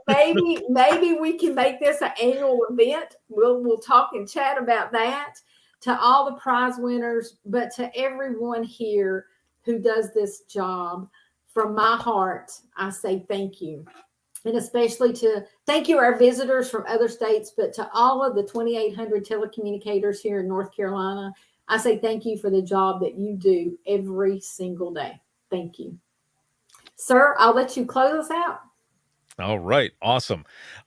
Maybe we can make this an annual event. We'll talk and chat about that. To all the prize winners, but to everyone here who does this job, from my heart, I say thank you. And especially to thank you, our visitors from other states, but to all of the 2,800 telecommunicators here in North Carolina, I say thank you for the job that you do every single day. Thank you. Sir, I'll let you close us out. All right. Awesome.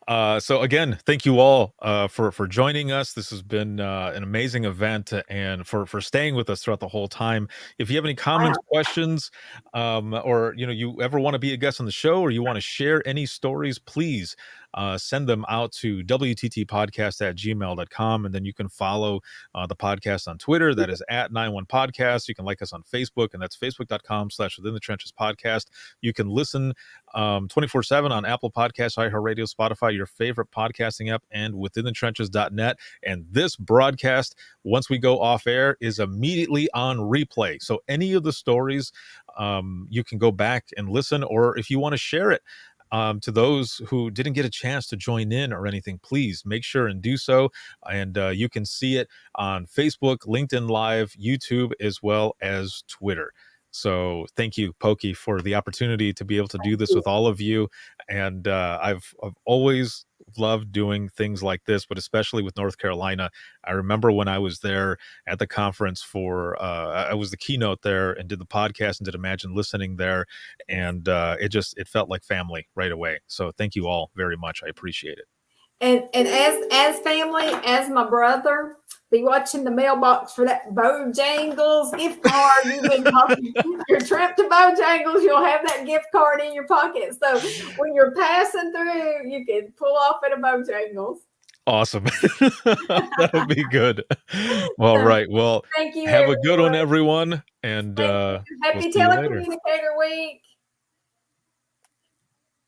So again, thank you all for joining us. This has been an amazing event, and for staying with us throughout the whole time. If you have any comments, questions, or you ever want to be a guest on the show, or you want to share any stories, please send them out to wttpodcast@gmail.com, and then you can follow the podcast on Twitter. That is @91podcast. You can like us on Facebook, and that's facebook.com/Within the Trenches podcast. You can listen 24/7 on Apple Podcasts, iHeartRadio, Spotify, your favorite podcasting app, and withinthetrenches.net. And this broadcast, once we go off air, is immediately on replay. So any of the stories, you can go back and listen, or if you want to share it to those who didn't get a chance to join in or anything, please make sure and do so. And you can see it on Facebook, LinkedIn Live, YouTube, as well as Twitter. So thank you, Pokey, for the opportunity to be able to do this with all of you. And I've always loved doing things like this, but especially with North Carolina. I remember when I was there at the conference for, I was the keynote there and did the podcast and did Imagine Listening there. And it felt like family right away. So thank you all very much. I appreciate it. And as family, as my brother, be watching the mailbox for that Bojangles gift card. You've been talking your trip to Bojangles, you'll have that gift card in your pocket. So when you're passing through, you can pull off at a Bojangles. Awesome. That'll be good. All right. Well, thank you. Have a good one, everyone. And Happy we'll see you later. Telecommunicator Week.